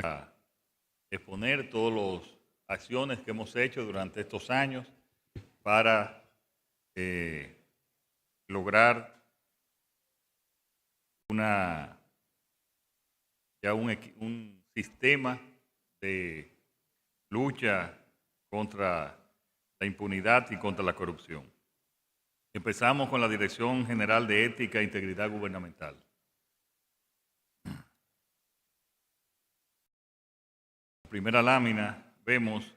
a exponer todas las acciones que hemos hecho durante estos años para lograr un sistema de lucha contra la impunidad y contra la corrupción. Empezamos con la Dirección General de Ética e Integridad Gubernamental. La primera lámina vemos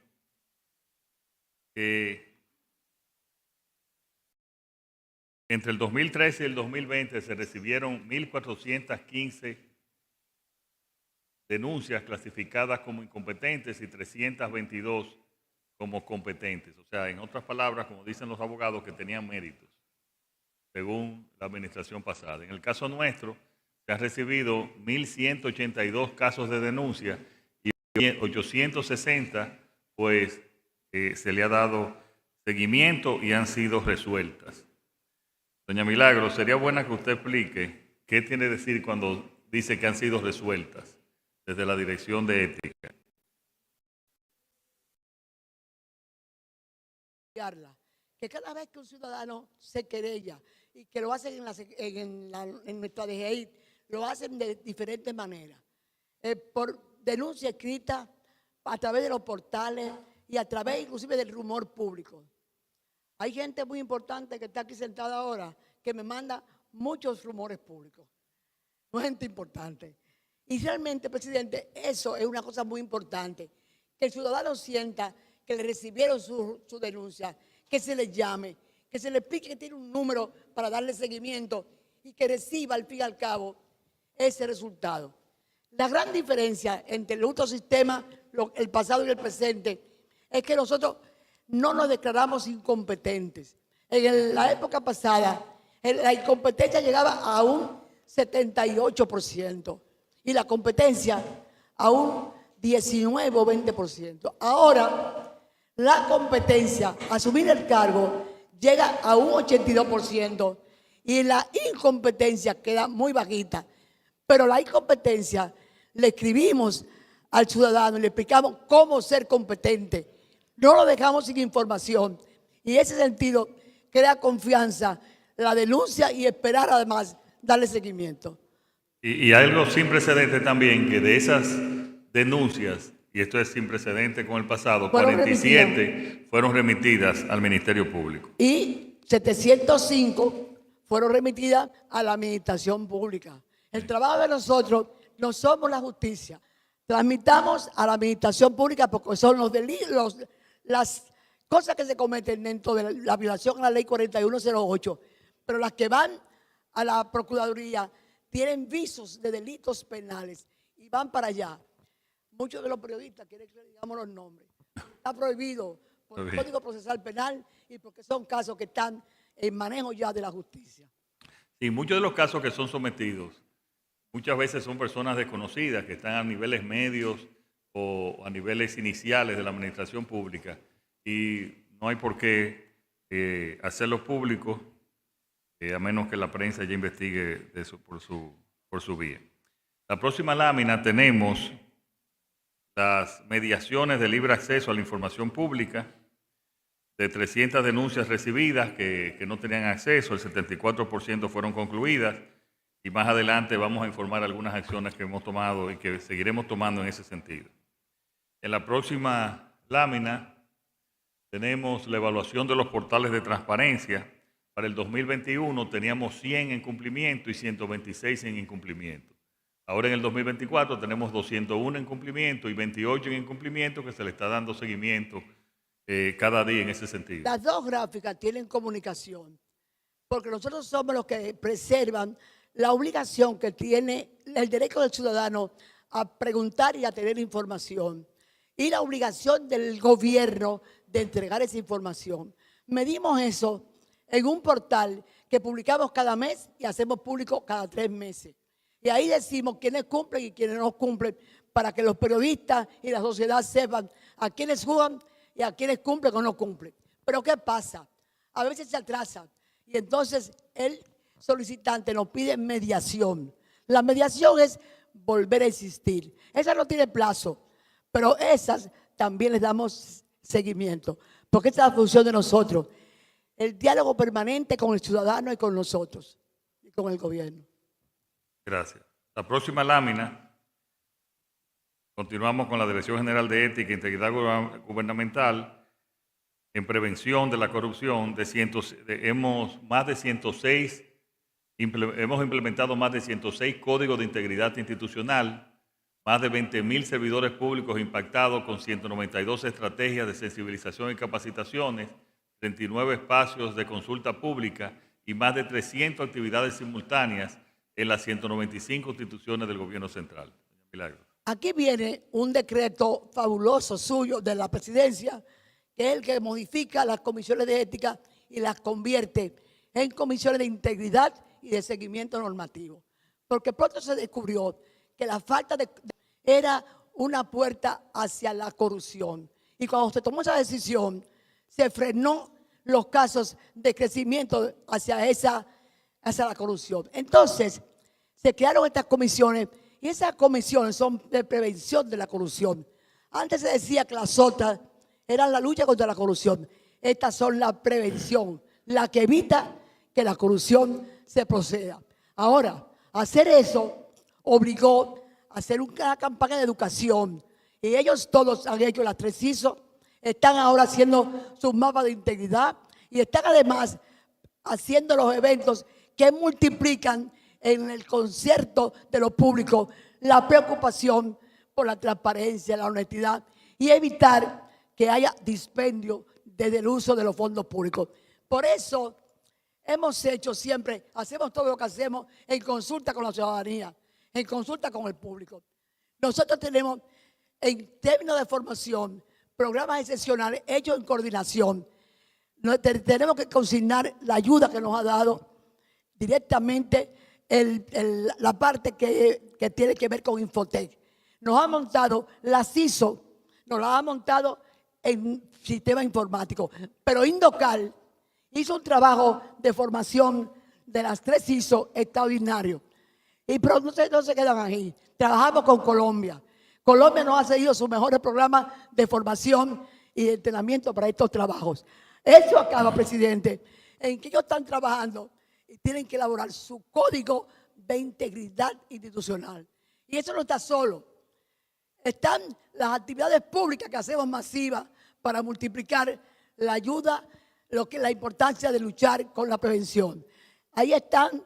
que entre el 2013 y el 2020 se recibieron 1.415 denuncias clasificadas como incompetentes y 322 como competentes. O sea, en otras palabras, como dicen los abogados, que tenían méritos, según la administración pasada. En el caso nuestro, se han recibido 1.182 casos de denuncia y 860, pues, se le ha dado seguimiento y han sido resueltas. Doña Milagro, sería buena que usted explique qué tiene que decir cuando dice que han sido resueltas desde la Dirección de Ética. Que cada vez que un ciudadano se querella y que lo hacen en nuestra DGI, lo hacen de diferentes maneras. Por denuncia escrita, a través de los portales y a través inclusive del rumor público. Hay gente muy importante que está aquí sentada ahora que me manda muchos rumores públicos. No es gente importante. Y realmente, presidente, eso es una cosa muy importante. Que el ciudadano sienta que le recibieron su denuncia, que se le llame, que se le explique que tiene un número para darle seguimiento y que reciba al fin y al cabo ese resultado. La gran diferencia entre el otro sistema, el pasado y el presente, es que nosotros no nos declaramos incompetentes. En la época pasada, la incompetencia llegaba a un 78% y la competencia a un 19 o 20%. Ahora, la competencia, asumir el cargo, llega a un 82% y la incompetencia queda muy bajita. Pero la incompetencia le escribimos al ciudadano y le explicamos cómo ser competente. No lo dejamos sin información y en ese sentido crea confianza la denuncia y esperar además darle seguimiento. Y hay algo sin precedente también, que de esas denuncias, y esto es sin precedente con el pasado, 47 fueron remitidas al Ministerio Público. Y 705 fueron remitidas a la Administración Pública. El trabajo de nosotros, no somos la justicia, transmitamos a la Administración Pública porque son los delitos, las cosas que se cometen dentro de la violación a la ley 4108, pero las que van a la Procuraduría tienen visos de delitos penales y van para allá. Muchos de los periodistas quieren que le digamos los nombres. Está prohibido por el Código Procesal Penal y porque son casos que están en manejo ya de la justicia. Y muchos de los casos que son sometidos, muchas veces son personas desconocidas que están a niveles medios o a niveles iniciales de la administración pública y no hay por qué hacerlos públicos a menos que la prensa ya investigue por su vía. La próxima lámina tenemos las mediaciones de libre acceso a la información pública. De 300 denuncias recibidas que no tenían acceso, el 74% fueron concluidas y más adelante vamos a informar algunas acciones que hemos tomado y que seguiremos tomando en ese sentido. En la próxima lámina tenemos la evaluación de los portales de transparencia. Para el 2021 teníamos 100 en cumplimiento y 126 en incumplimiento. Ahora en el 2024 tenemos 201 en cumplimiento y 28 en incumplimiento que se le está dando seguimiento cada día en ese sentido. Las dos gráficas tienen comunicación, porque nosotros somos los que preservan la obligación que tiene el derecho del ciudadano a preguntar y a tener información y la obligación del gobierno de entregar esa información. Medimos eso en un portal que publicamos cada mes y hacemos público cada 3 meses. Y ahí decimos quiénes cumplen y quiénes no cumplen para que los periodistas y la sociedad sepan a quiénes juegan y a quienes cumplen o no cumplen. Pero ¿qué pasa? A veces se atrasan y entonces el solicitante nos pide mediación. La mediación es volver a existir. Esa no tiene plazo, pero esas también les damos seguimiento, porque esa es la función de nosotros, el diálogo permanente con el ciudadano y con nosotros, y con el gobierno. Gracias. La próxima lámina, continuamos con la Dirección General de Ética e Integridad Gubernamental en prevención de la corrupción. Hemos implementado más de 106 códigos de integridad institucional, más de 20.000 servidores públicos impactados con 192 estrategias de sensibilización y capacitaciones, 39 espacios de consulta pública y más de 300 actividades simultáneas en las 195 instituciones del gobierno central. Milagro. Aquí viene un decreto fabuloso suyo de la presidencia, que es el que modifica las comisiones de ética y las convierte en comisiones de integridad y de seguimiento normativo. Porque pronto se descubrió que la falta de era una puerta hacia la corrupción. Y cuando se tomó esa decisión, se frenó los casos de crecimiento hacia la corrupción. Entonces, se crearon estas comisiones y esas comisiones son de prevención de la corrupción. Antes se decía que las otras eran la lucha contra la corrupción. Estas son la prevención, la que evita que la corrupción se proceda. Ahora, hacer eso obligó a hacer una campaña de educación. Y ellos todos han hecho las 3 ISO, están ahora haciendo sus mapas de integridad y están además haciendo los eventos que multiplican en el concierto de lo público la preocupación por la transparencia, la honestidad y evitar que haya dispendio desde el uso de los fondos públicos. Por eso hemos hecho siempre, hacemos todo lo que hacemos en consulta con la ciudadanía, en consulta con el público. Nosotros tenemos, en términos de formación, programas excepcionales hechos en coordinación. Tenemos que consignar la ayuda que nos ha dado directamente la parte que tiene que ver con Infotec. Nos ha montado la CISO, nos la ha montado en sistema informático, pero Indocal hizo un trabajo de formación de las 3 ISO extraordinario. Y pero no se quedan ahí. Trabajamos con Colombia. Colombia nos ha seguido sus mejores programas de formación y de entrenamiento para estos trabajos. Eso acaba, presidente, en que ellos están trabajando y tienen que elaborar su código de integridad institucional. Y eso no está solo. Están las actividades públicas que hacemos masivas para multiplicar la ayuda, la importancia de luchar con la prevención. Ahí están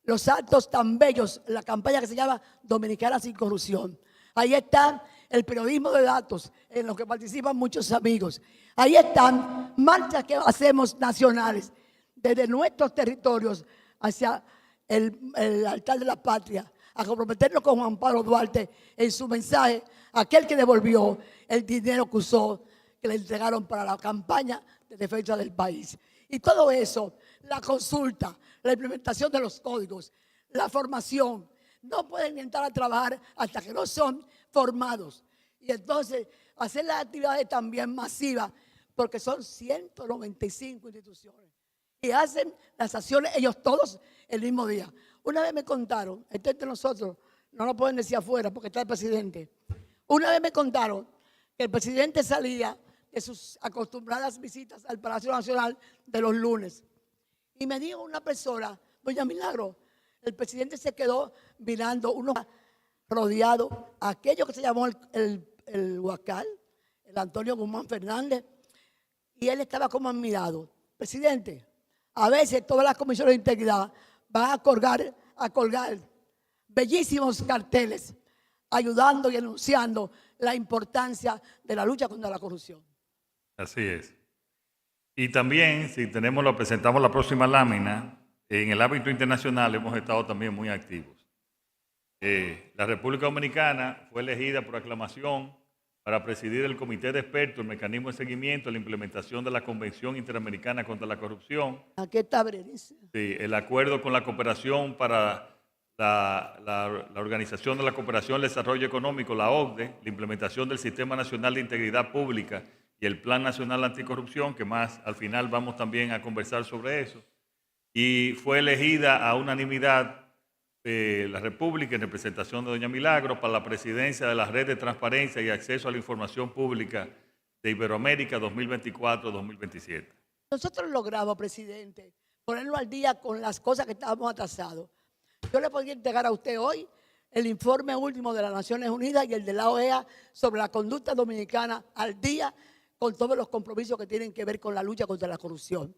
los actos tan bellos, la campaña que se llama Dominicana sin Corrupción. Ahí está el periodismo de datos, en los que participan muchos amigos. Ahí están marchas que hacemos nacionales, desde nuestros territorios hacia el altar de la patria, a comprometernos con Juan Pablo Duarte en su mensaje, aquel que devolvió el dinero que usó, que le entregaron para la campaña de defensa del país. Y todo eso, la consulta, la implementación de los códigos, la formación, no pueden entrar a trabajar hasta que no son formados. Y entonces, hacer las actividades también masivas, porque son 195 instituciones. Y hacen las acciones ellos todos el mismo día. Una vez me contaron, esto entre nosotros, no lo pueden decir afuera porque está el presidente. Una vez me contaron que el presidente salía de sus acostumbradas visitas al Palacio Nacional de los lunes. Y me dijo una persona, doña Milagro, el presidente se quedó mirando rodeado a aquello que se llamó el Huacal, el Antonio Guzmán Fernández, y él estaba como admirado. Presidente, a veces todas las comisiones de integridad van a colgar bellísimos carteles ayudando y anunciando la importancia de la lucha contra la corrupción. Así es. Y también, si presentamos la próxima lámina, en el ámbito internacional hemos estado también muy activos. La República Dominicana fue elegida por aclamación para presidir el Comité de Expertos, el mecanismo de seguimiento, la implementación de la Convención Interamericana contra la Corrupción. Aquí está Berenice. Sí, el acuerdo con la cooperación para la Organización de la Cooperación y el Desarrollo Económico, la OCDE, la implementación del Sistema Nacional de Integridad Pública y el Plan Nacional Anticorrupción, que más al final vamos también a conversar sobre eso. Y fue elegida a unanimidad la República en representación de doña Milagro para la presidencia de la Red de Transparencia y Acceso a la Información Pública de Iberoamérica 2024-2027. Nosotros logramos, presidente, ponerlo al día con las cosas que estábamos atrasados. Yo le podría entregar a usted hoy el informe último de las Naciones Unidas y el de la OEA sobre la conducta dominicana al día con todos los compromisos que tienen que ver con la lucha contra la corrupción.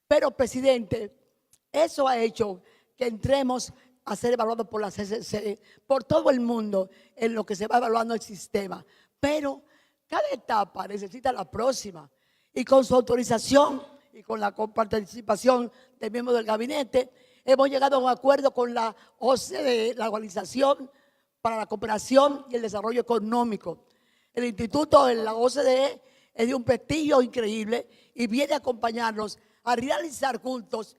Pero, presidente, eso ha hecho que entremos a ser evaluados por la CCC, por todo el mundo, en lo que se va evaluando el sistema. Pero cada etapa necesita la próxima. Y con su autorización y con la participación de miembros del gabinete, hemos llegado a un acuerdo con la OCDE, la Organización para la Cooperación y el Desarrollo Económico. El instituto en la OCDE es de un prestigio increíble y viene a acompañarnos a realizar juntos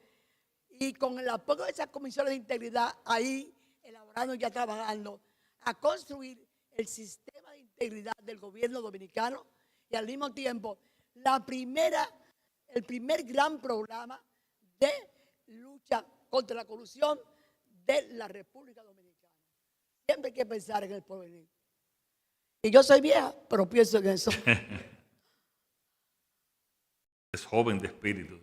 y con el apoyo de esas comisiones de integridad ahí elaborando y ya trabajando a construir el sistema de integridad del gobierno dominicano y al mismo tiempo el primer gran programa de lucha contra la corrupción de la República Dominicana. Siempre hay que pensar en el porvenir. Y yo soy vieja, pero pienso en eso. Es joven de espíritu.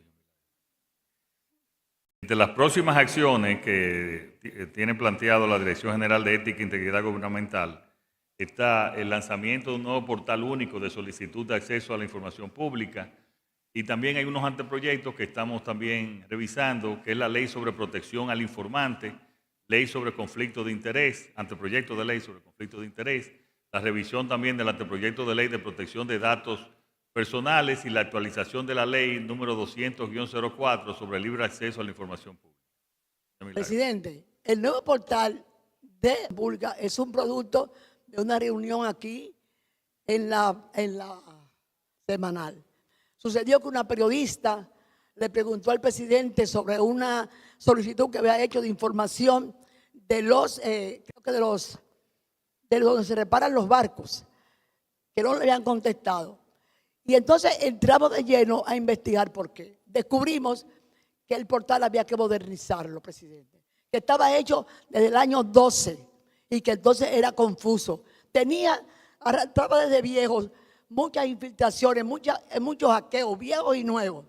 Entre las próximas acciones que tiene planteado la Dirección General de Ética e Integridad Gubernamental está el lanzamiento de un nuevo portal único de solicitud de acceso a la información pública y también hay unos anteproyectos que estamos también revisando, que es la Ley sobre Protección al Informante, Ley sobre Conflicto de Interés, anteproyecto de Ley sobre Conflicto de Interés, la revisión también del anteproyecto de Ley de Protección de Datos Personales y la actualización de la Ley número 200-04 sobre el libre acceso a la información pública. Presidente, el nuevo portal de Pública es un producto de una reunión aquí en la semanal. Sucedió que una periodista le preguntó al presidente sobre una solicitud que había hecho de información de donde se reparan los barcos, que no le habían contestado. Y entonces entramos de lleno a investigar por qué. Descubrimos que el portal había que modernizarlo, presidente. Que estaba hecho desde el año 12 y que entonces era confuso. Arrastraba desde viejos muchas infiltraciones, muchos hackeos, viejos y nuevos.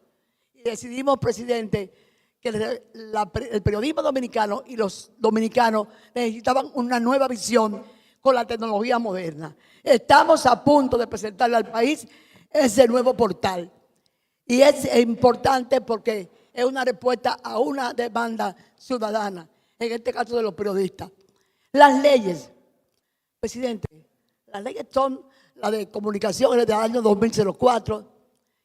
Y decidimos, presidente, que el periodismo dominicano y los dominicanos necesitaban una nueva visión con la tecnología moderna. Estamos a punto de presentarle al país ese nuevo portal. Y es importante porque es una respuesta a una demanda ciudadana, en este caso de los periodistas. Las leyes, presidente, las leyes son las de comunicaciones del año 2004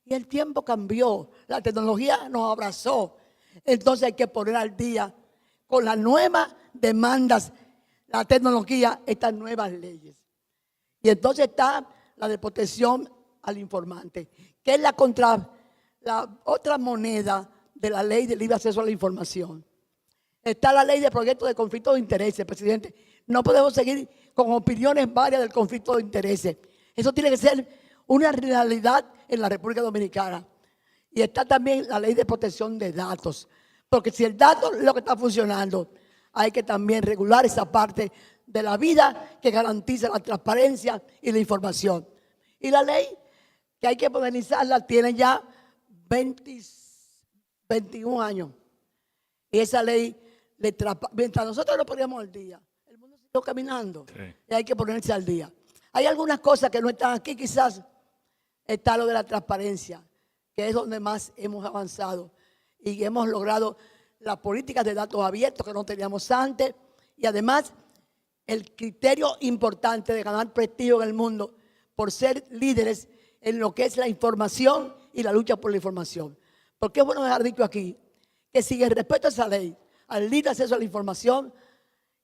y el tiempo cambió, la tecnología nos abrazó. Entonces hay que poner al día con las nuevas demandas, la tecnología, estas nuevas leyes. Y entonces está la de protección al informante, que es la otra moneda de la ley de libre acceso a la información. Está la ley de proyectos de conflicto de intereses, presidente. No podemos seguir con opiniones varias del conflicto de intereses. Eso tiene que ser una realidad en la República Dominicana. Y está también la ley de protección de datos, porque si el dato es lo que está funcionando, hay que también regular esa parte de la vida que garantiza la transparencia y la información. Y la ley que hay que modernizarla tiene ya 21 años. Y esa ley, mientras nosotros lo poníamos al día, el mundo siguió caminando. Sí. Y hay que ponerse al día. Hay algunas cosas que no están aquí, quizás está lo de la transparencia, que es donde más hemos avanzado y hemos logrado las políticas de datos abiertos que no teníamos antes y además el criterio importante de ganar prestigio en el mundo por ser líderes en lo que es la información y la lucha por la información. Porque es bueno dejar dicho aquí que si el respeto a esa ley, al libre acceso a la información,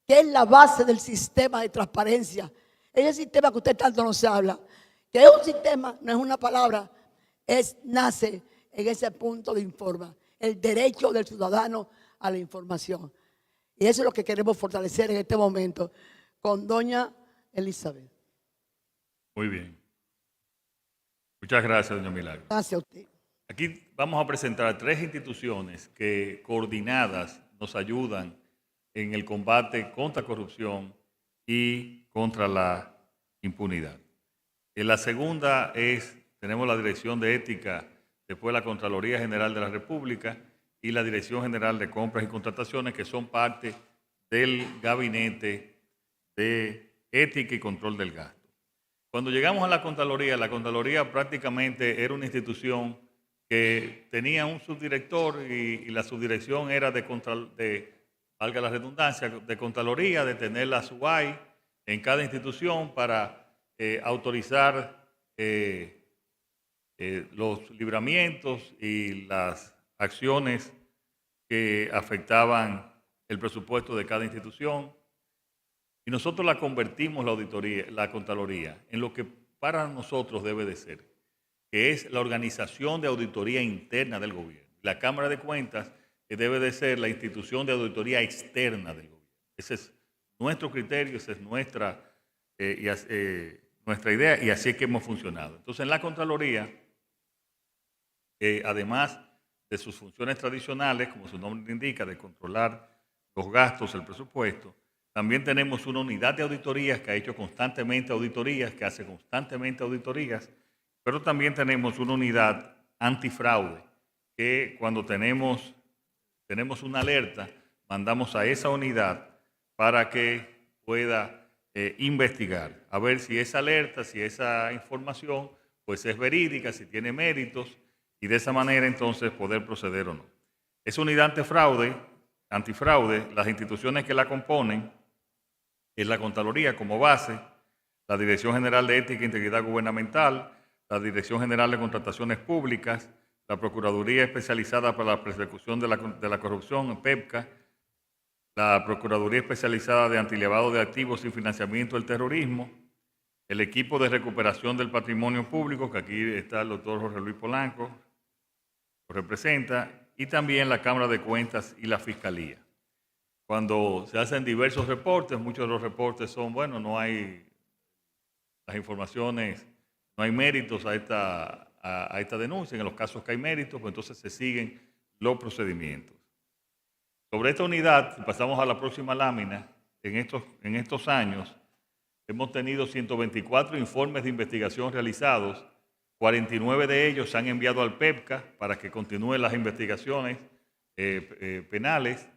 que es la base del sistema de transparencia, ese sistema que usted tanto nos habla, que es un sistema, no es una palabra, nace en ese punto de informa, el derecho del ciudadano a la información. Y eso es lo que queremos fortalecer en este momento con doña Elizabeth. Muy bien. Muchas gracias, doña Milagro. Gracias a usted. Aquí vamos a presentar 3 instituciones que coordinadas nos ayudan en el combate contra corrupción y contra la impunidad. La segunda tenemos la Dirección de Ética, después la Contraloría General de la República y la Dirección General de Compras y Contrataciones, que son parte del Gabinete de Ética y Control del Gasto. Cuando llegamos a la Contraloría prácticamente era una institución que tenía un subdirector y la subdirección era valga la redundancia, de Contraloría, de tener la SUAI en cada institución para autorizar los libramientos y las acciones que afectaban el presupuesto de cada institución. Y nosotros la convertimos, la Contraloría, en lo que para nosotros debe de ser, que es la organización de auditoría interna del gobierno. La Cámara de Cuentas debe de ser la institución de auditoría externa del gobierno. Ese es nuestro criterio, esa es nuestra idea y así es que hemos funcionado. Entonces, en la Contraloría, además de sus funciones tradicionales, como su nombre indica, de controlar los gastos, el presupuesto, también tenemos una unidad de auditorías que ha hecho constantemente auditorías, que hace constantemente auditorías, pero también tenemos una unidad antifraude que cuando tenemos una alerta, mandamos a esa unidad para que pueda investigar, a ver si esa alerta, si esa información pues es verídica, si tiene méritos y de esa manera entonces poder proceder o no. Esa unidad antifraude, las instituciones que la componen es la Contraloría como base, la Dirección General de Ética e Integridad Gubernamental, la Dirección General de Contrataciones Públicas, la Procuraduría Especializada para la Persecución de la Corrupción, PEPCA, la Procuraduría Especializada de Antilavado de Activos y Financiamiento del Terrorismo, el Equipo de Recuperación del Patrimonio Público, que aquí está el doctor Jorge Luis Polanco, lo representa, y también la Cámara de Cuentas y la Fiscalía. Cuando se hacen diversos reportes, muchos de los reportes son, bueno, no hay las informaciones, no hay méritos a esta denuncia. En los casos que hay méritos, pues entonces se siguen los procedimientos. Sobre esta unidad, si pasamos a la próxima lámina, en estos años hemos tenido 124 informes de investigación realizados, 49 de ellos se han enviado al PEPCA para que continúen las investigaciones penales,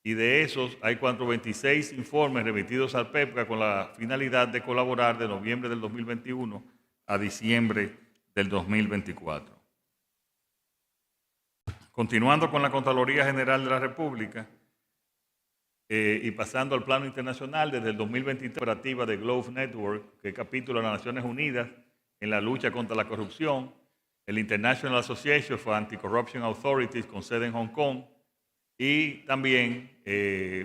y de esos hay 426 informes remitidos al PEPCA con la finalidad de colaborar de noviembre del 2021 a diciembre del 2024. Continuando con la Contraloría General de la República y pasando al plano internacional, desde el 2023 operativa de Glove Network, que es capítulo de las Naciones Unidas en la lucha contra la corrupción, el International Association for Anti-Corruption Authorities con sede en Hong Kong, y también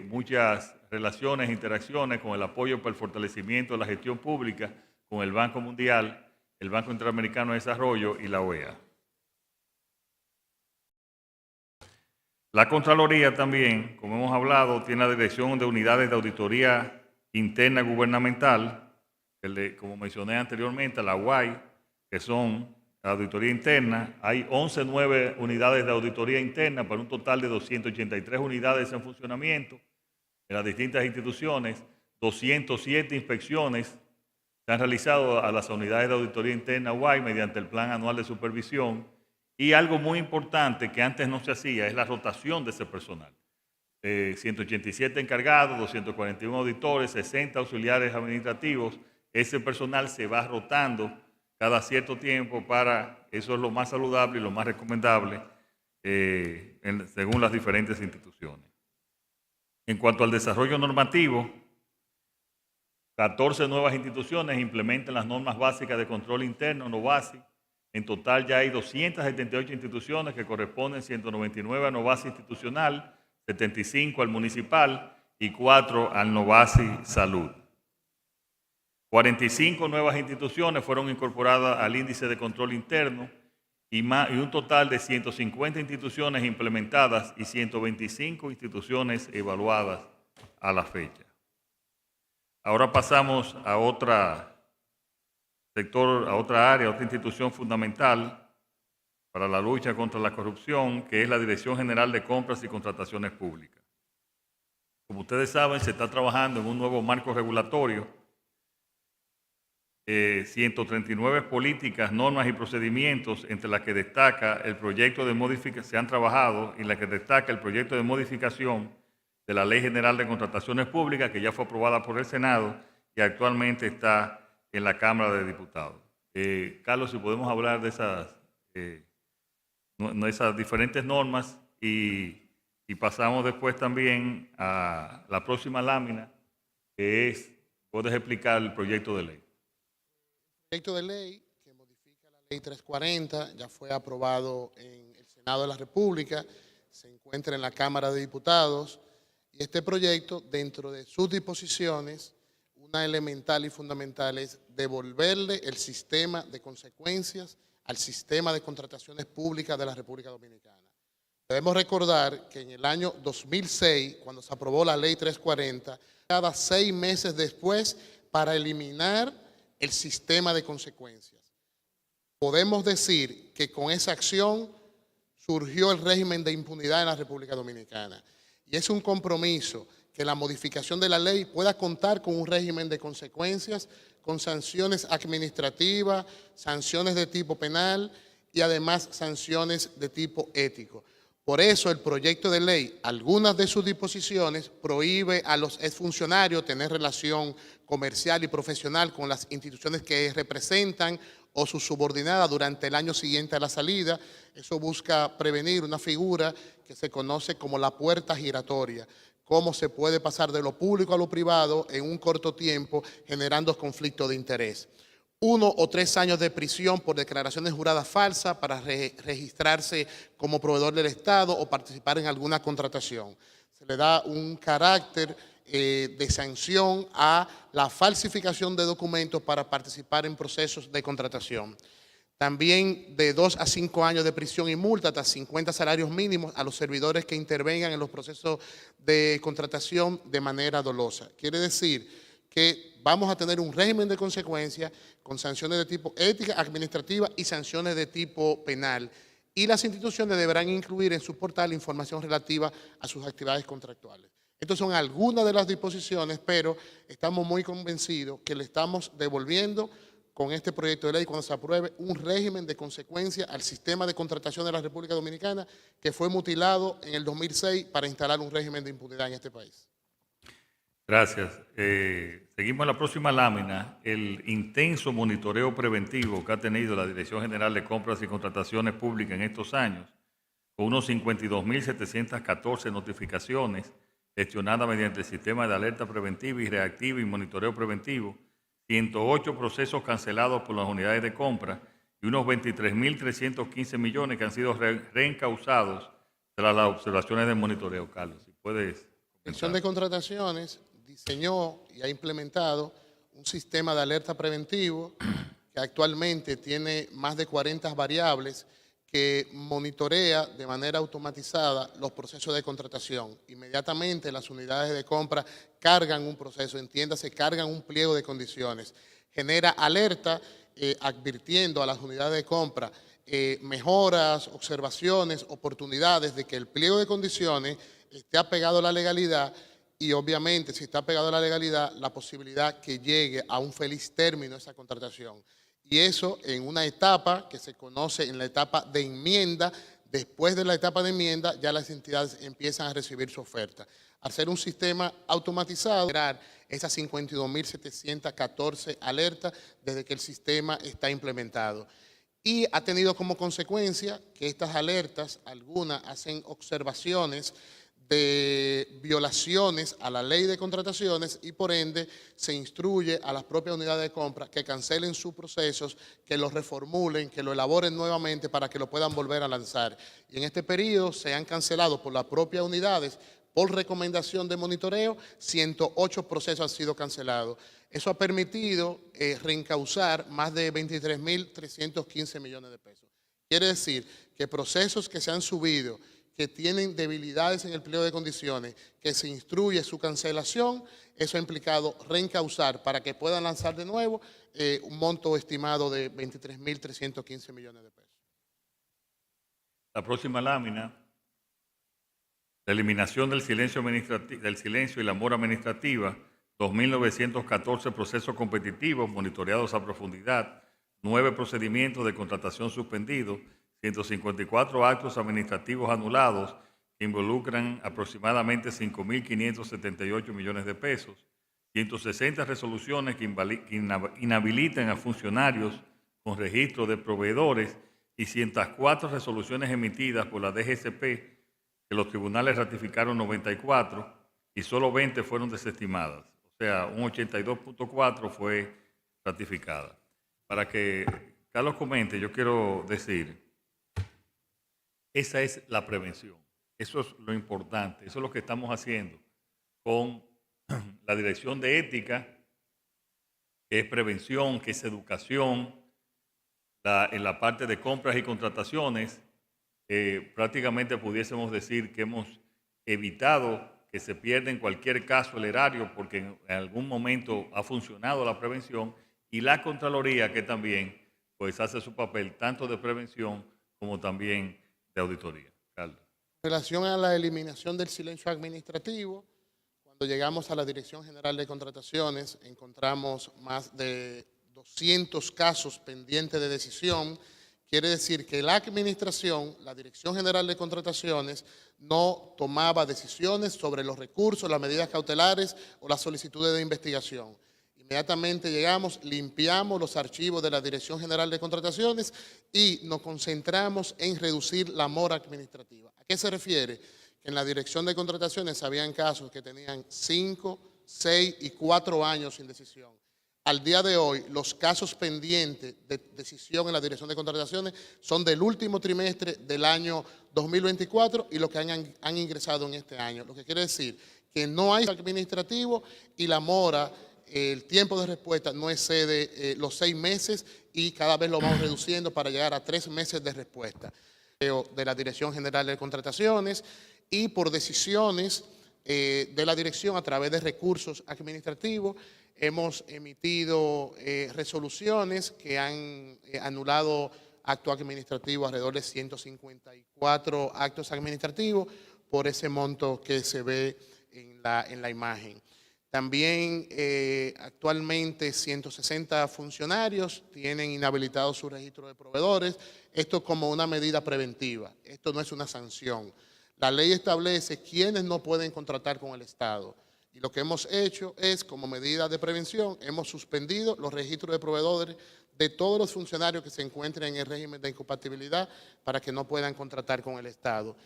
muchas relaciones, interacciones con el apoyo para el fortalecimiento de la gestión pública con el Banco Mundial, el Banco Interamericano de Desarrollo y la OEA. La Contraloría también, como hemos hablado, tiene la dirección de unidades de auditoría interna gubernamental, como mencioné anteriormente, la UAI, que son la auditoría interna. Hay 11 unidades de auditoría interna para un total de 283 unidades en funcionamiento en las distintas instituciones. 207 inspecciones se han realizado a las unidades de auditoría interna UAI mediante el Plan Anual de Supervisión. Y algo muy importante que antes no se hacía es la rotación de ese personal. 187 encargados, 241 auditores, 60 auxiliares administrativos. Ese personal se va rotando cada cierto tiempo eso es lo más saludable y lo más recomendable según las diferentes instituciones. En cuanto al desarrollo normativo, 14 nuevas instituciones implementan las normas básicas de control interno, NOVASI. En total ya hay 278 instituciones que corresponden 199 a NOVASI institucional, 75 al municipal y 4 al NOVASI Salud. 45 nuevas instituciones fueron incorporadas al índice de control interno y un total de 150 instituciones implementadas y 125 instituciones evaluadas a la fecha. Ahora pasamos a otra área, otra institución fundamental para la lucha contra la corrupción, que es la Dirección General de Compras y Contrataciones Públicas. Como ustedes saben, se está trabajando en un nuevo marco regulatorio. 139 políticas, normas y procedimientos, entre las que destaca el proyecto de modificación, se han trabajado, y la que destaca el proyecto de modificación de la Ley General de Contrataciones Públicas, que ya fue aprobada por el Senado y actualmente está en la Cámara de Diputados. Carlos, si podemos hablar de esas diferentes normas y pasamos después también a la próxima lámina, que es, puedes explicar el proyecto de ley. El proyecto de ley que modifica la ley 340 ya fue aprobado en el Senado de la República, se encuentra en la Cámara de Diputados y este proyecto, dentro de sus disposiciones, una elemental y fundamental es devolverle el sistema de consecuencias al sistema de contrataciones públicas de la República Dominicana. Debemos recordar que en el año 2006, cuando se aprobó la ley 340, cada 6 meses después para eliminar el sistema de consecuencias. Podemos decir que con esa acción surgió el régimen de impunidad en la República Dominicana. Y es un compromiso que la modificación de la ley pueda contar con un régimen de consecuencias, con sanciones administrativas, sanciones de tipo penal y además sanciones de tipo ético. Por eso el proyecto de ley, algunas de sus disposiciones, prohíbe a los exfuncionarios tener relación comercial y profesional con las instituciones que representan o sus subordinadas durante el año siguiente a la salida. Eso busca prevenir una figura que se conoce como la puerta giratoria, cómo se puede pasar de lo público a lo privado en un corto tiempo generando conflictos de interés. 1 o 3 años de prisión por declaraciones juradas falsas para registrarse como proveedor del Estado o participar en alguna contratación. Se le da un carácter de sanción a la falsificación de documentos para participar en procesos de contratación. También de 2 a 5 años de prisión y multa hasta 50 salarios mínimos a los servidores que intervengan en los procesos de contratación de manera dolosa. Quiere decir que vamos a tener un régimen de consecuencias con sanciones de tipo ética, administrativa y sanciones de tipo penal. Y las instituciones deberán incluir en su portal información relativa a sus actividades contractuales. Estas son algunas de las disposiciones, pero estamos muy convencidos que le estamos devolviendo con este proyecto de ley, cuando se apruebe, un régimen de consecuencia al sistema de contratación de la República Dominicana que fue mutilado en el 2006 para instalar un régimen de impunidad en este país. Gracias. Seguimos en la próxima lámina. El intenso monitoreo preventivo que ha tenido la Dirección General de Compras y Contrataciones Públicas en estos años, con unos 52.714 notificaciones gestionadas mediante el sistema de alerta preventiva y reactiva y monitoreo preventivo, 108 procesos cancelados por las unidades de compra y unos 23.315 millones que han sido reencausados tras las observaciones del monitoreo. Carlos, si puedes comentar. La Dirección de Contrataciones diseñó y ha implementado un sistema de alerta preventivo que actualmente tiene más de 40 variables que monitorea de manera automatizada los procesos de contratación. Inmediatamente las unidades de compra cargan un proceso, entiéndase, cargan un pliego de condiciones. Genera alerta advirtiendo a las unidades de compra mejoras, observaciones, oportunidades de que el pliego de condiciones esté apegado a la legalidad y obviamente si está apegado a la legalidad, la posibilidad que llegue a un feliz término esa contratación. Y eso en una etapa que se conoce en la etapa de enmienda. Después de la etapa de enmienda, ya las entidades empiezan a recibir su oferta. Al ser un sistema automatizado, esas 52.714 alertas desde que el sistema está implementado. Y ha tenido como consecuencia que estas alertas, algunas hacen observaciones de violaciones a la ley de contrataciones y por ende se instruye a las propias unidades de compra que cancelen sus procesos, que los reformulen, que lo elaboren nuevamente para que lo puedan volver a lanzar. Y en este periodo se han cancelado por las propias unidades, por recomendación de monitoreo, 108 procesos han sido cancelados. Eso ha permitido reencauzar más de 23.315 millones de pesos. Quiere decir que procesos que se han subido, que tienen debilidades en el pliego de condiciones, que se instruye su cancelación, eso ha implicado reencauzar para que puedan lanzar de nuevo un monto estimado de 23.315 millones de pesos. La próxima lámina la eliminación del silencio y la mora administrativa, 2.914 procesos competitivos monitoreados a profundidad, 9 procedimientos de contratación suspendidos, 154 actos administrativos anulados que involucran aproximadamente 5.578 millones de pesos, 160 resoluciones que inhabilitan a funcionarios con registro de proveedores y 104 resoluciones emitidas por la DGCP, que los tribunales ratificaron 94 y solo 20 fueron desestimadas. O sea, un 82.4 fue ratificada. Para que Carlos comente, yo quiero decir, esa es la prevención. Eso es lo importante. Eso es lo que estamos haciendo con la Dirección de Ética, que es prevención, que es educación. En la parte de compras y contrataciones, prácticamente pudiésemos decir que hemos evitado que se pierda en cualquier caso el erario, porque en algún momento ha funcionado la prevención, y la Contraloría, que también pues hace su papel tanto de prevención como también de auditoría. Carlos. En relación a la eliminación del silencio administrativo, cuando llegamos a la Dirección General de Contrataciones, encontramos más de 200 casos pendientes de decisión. Quiere decir que la administración, la Dirección General de Contrataciones, no tomaba decisiones sobre los recursos, las medidas cautelares o las solicitudes de investigación. Inmediatamente llegamos, limpiamos los archivos de la Dirección General de Contrataciones y nos concentramos en reducir la mora administrativa. ¿A qué se refiere? Que en la Dirección de Contrataciones habían casos que tenían 5, 6 y 4 años sin decisión. Al día de hoy, los casos pendientes de decisión en la Dirección de Contrataciones son del último trimestre del año 2024 y los que han ingresado en este año. Lo que quiere decir que no hay administrativo y la mora, el tiempo de respuesta no excede los 6 meses y cada vez lo vamos reduciendo para llegar a 3 meses de respuesta de la Dirección General de Contrataciones y por decisiones de la dirección a través de recursos administrativos. Hemos emitido resoluciones que han anulado actos administrativos, alrededor de 154 actos administrativos, por ese monto que se ve en la imagen. También actualmente 160 funcionarios tienen inhabilitado su registro de proveedores. Esto como una medida preventiva, esto no es una sanción. La ley establece quiénes no pueden contratar con el Estado. Y lo que hemos hecho es, como medida de prevención, hemos suspendido los registros de proveedores de todos los funcionarios que se encuentren en el régimen de incompatibilidad para que no puedan contratar con el Estado.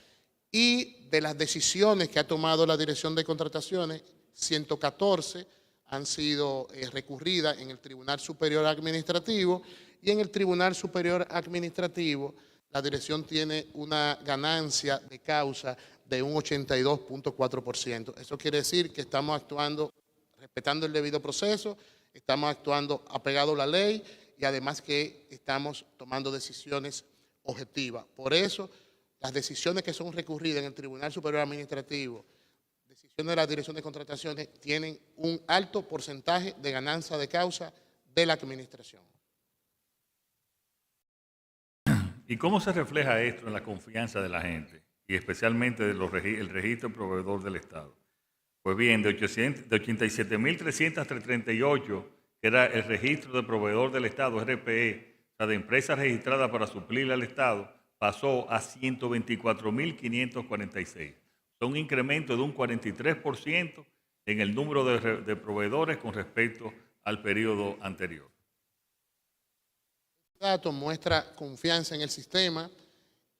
Y de las decisiones que ha tomado la Dirección de Contrataciones, 114 han sido recurridas en el Tribunal Superior Administrativo y en el Tribunal Superior Administrativo la dirección tiene una ganancia de causa de un 82.4%. Eso quiere decir que estamos actuando respetando el debido proceso, estamos actuando apegado a la ley y además que estamos tomando decisiones objetivas. Por eso, las decisiones que son recurridas en el Tribunal Superior Administrativo, decisiones de la Dirección de Contrataciones, tienen un alto porcentaje de ganancia de causa de la administración. ¿Y cómo se refleja esto en la confianza de la gente y especialmente del registro proveedor del Estado? Pues bien, de 87.338, que era el registro de proveedor del Estado, RPE, o sea, de empresas registradas para suplirle al Estado, pasó a 124.546. Un incremento de un 43% en el número de proveedores con respecto al periodo anterior. Este dato muestra confianza en el sistema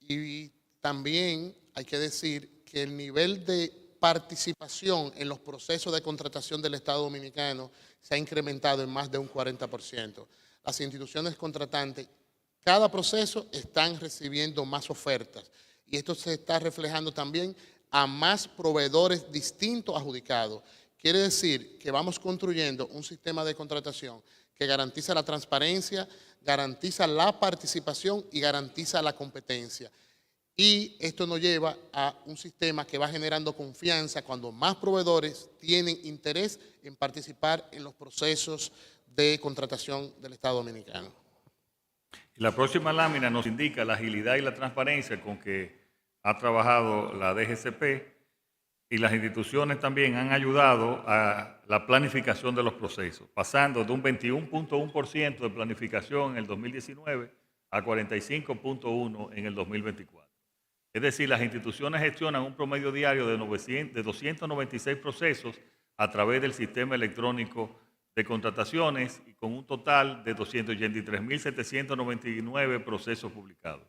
y también hay que decir que el nivel de participación en los procesos de contratación del Estado Dominicano se ha incrementado en más de un 40%. Las instituciones contratantes, cada proceso están recibiendo más ofertas y esto se está reflejando también a más proveedores distintos adjudicados. Quiere decir que vamos construyendo un sistema de contratación que garantiza la transparencia, garantiza la participación y garantiza la competencia. Y esto nos lleva a un sistema que va generando confianza cuando más proveedores tienen interés en participar en los procesos de contratación del Estado Dominicano. Y la próxima lámina nos indica la agilidad y la transparencia con que ha trabajado la DGCP y las instituciones también han ayudado a la planificación de los procesos, pasando de un 21.1% de planificación en el 2019 a 45.1% en el 2024. Es decir, las instituciones gestionan un promedio diario de 296 procesos a través del sistema electrónico de contrataciones y con un total de 283.799 procesos publicados.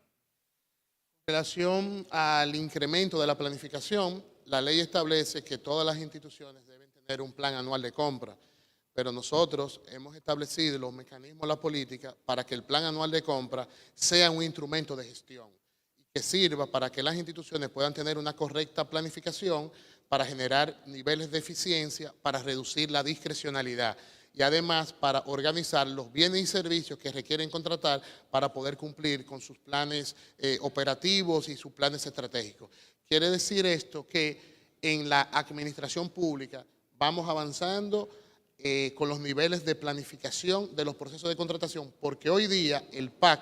En relación al incremento de la planificación, la ley establece que todas las instituciones deben tener un plan anual de compra, pero nosotros hemos establecido los mecanismos de la política para que el plan anual de compra sea un instrumento de gestión y que sirva para que las instituciones puedan tener una correcta planificación para generar niveles de eficiencia, para reducir la discrecionalidad y además para organizar los bienes y servicios que requieren contratar para poder cumplir con sus planes operativos y sus planes estratégicos. Quiere decir esto que en la administración pública vamos avanzando con los niveles de planificación de los procesos de contratación, porque hoy día el PAC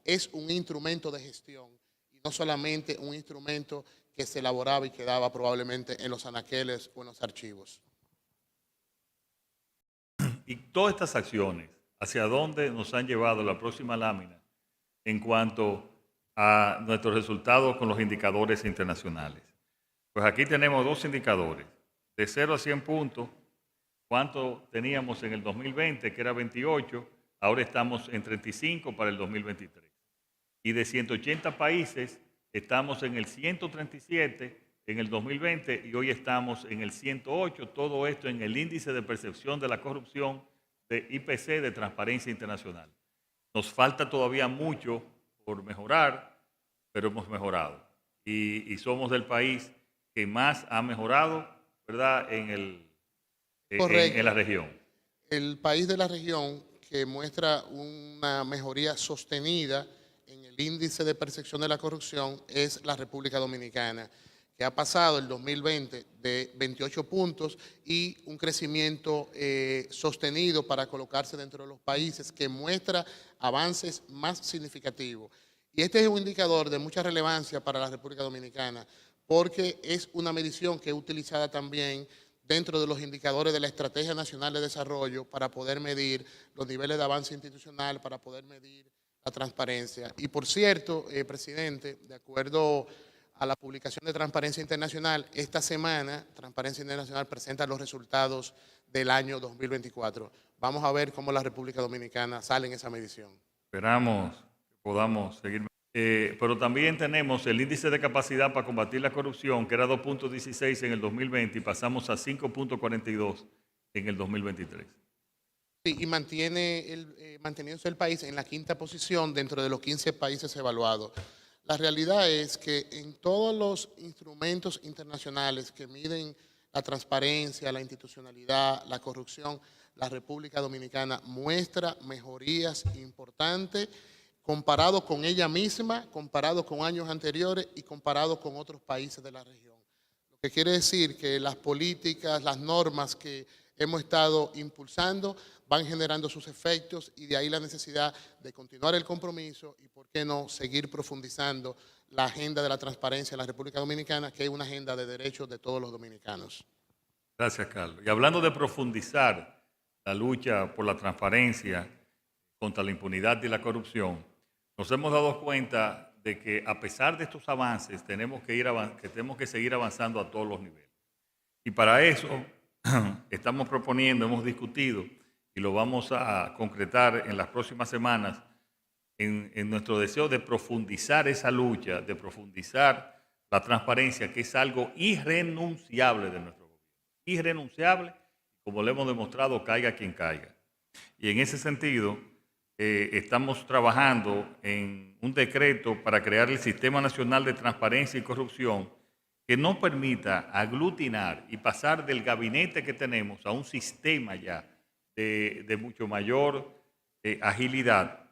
es un instrumento de gestión y no solamente un instrumento que se elaboraba y quedaba probablemente en los anaqueles o en los archivos. Y todas estas acciones, ¿hacia dónde nos han llevado la próxima lámina en cuanto a nuestros resultados con los indicadores internacionales? Pues aquí tenemos dos indicadores. De 0 a 100 puntos, ¿cuánto teníamos en el 2020? Que era 28, ahora estamos en 35 para el 2023. Y de 180 países, estamos en el 137 en el 2020 y hoy estamos en el 108, todo esto en el índice de percepción de la corrupción de IPC, de Transparencia Internacional. Nos falta todavía mucho por mejorar, pero hemos mejorado. Y somos del país que más ha mejorado, ¿verdad?, en la región. El país de la región que muestra una mejoría sostenida en el índice de percepción de la corrupción es la República Dominicana, que ha pasado el 2020 de 28 puntos y un crecimiento sostenido para colocarse dentro de los países que muestra avances más significativos. Y este es un indicador de mucha relevancia para la República Dominicana, porque es una medición que es utilizada también dentro de los indicadores de la Estrategia Nacional de Desarrollo para poder medir los niveles de avance institucional, para poder medir la transparencia. Y por cierto, presidente, de acuerdo a la publicación de Transparencia Internacional, esta semana Transparencia Internacional presenta los resultados del año 2024. Vamos a ver cómo la República Dominicana sale en esa medición. Esperamos que podamos seguir. Pero también tenemos el índice de capacidad para combatir la corrupción, que era 2.16 en el 2020 y pasamos a 5.42 en el 2023. Sí, y manteniéndose el país en la quinta posición dentro de los 15 países evaluados. La realidad es que en todos los instrumentos internacionales que miden la transparencia, la institucionalidad, la corrupción, la República Dominicana muestra mejorías importantes comparado con ella misma, comparado con años anteriores y comparado con otros países de la región. Lo que quiere decir que las políticas, las normas que hemos estado impulsando van generando sus efectos y de ahí la necesidad de continuar el compromiso y, por qué no, seguir profundizando la agenda de la transparencia en la República Dominicana, que es una agenda de derechos de todos los dominicanos. Gracias, Carlos. Y hablando de profundizar la lucha por la transparencia contra la impunidad y la corrupción, nos hemos dado cuenta de que a pesar de estos avances tenemos que seguir avanzando a todos los niveles. Y para eso estamos proponiendo, hemos discutido y lo vamos a concretar en las próximas semanas en nuestro deseo de profundizar esa lucha, de profundizar la transparencia, que es algo irrenunciable de nuestro gobierno. Irrenunciable, como le hemos demostrado, caiga quien caiga. Y en ese sentido, estamos trabajando en un decreto para crear el Sistema Nacional de Transparencia y Corrupción que nos permita aglutinar y pasar del gabinete que tenemos a un sistema ya de mucho mayor agilidad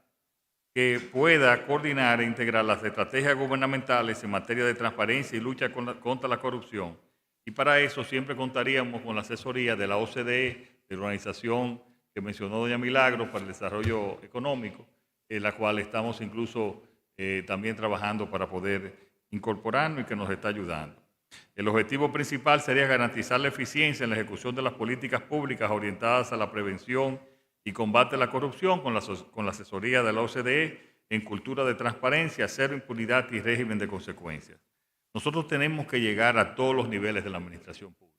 que pueda coordinar e integrar las estrategias gubernamentales en materia de transparencia y lucha contra la corrupción. Y para eso siempre contaríamos con la asesoría de la OCDE, de la organización que mencionó doña Milagros para el desarrollo económico, en la cual estamos incluso también trabajando para poder incorporarnos y que nos está ayudando. El objetivo principal sería garantizar la eficiencia en la ejecución de las políticas públicas orientadas a la prevención y combate a la corrupción con la asesoría de la OCDE en cultura de transparencia, cero impunidad y régimen de consecuencias. Nosotros tenemos que llegar a todos los niveles de la administración pública.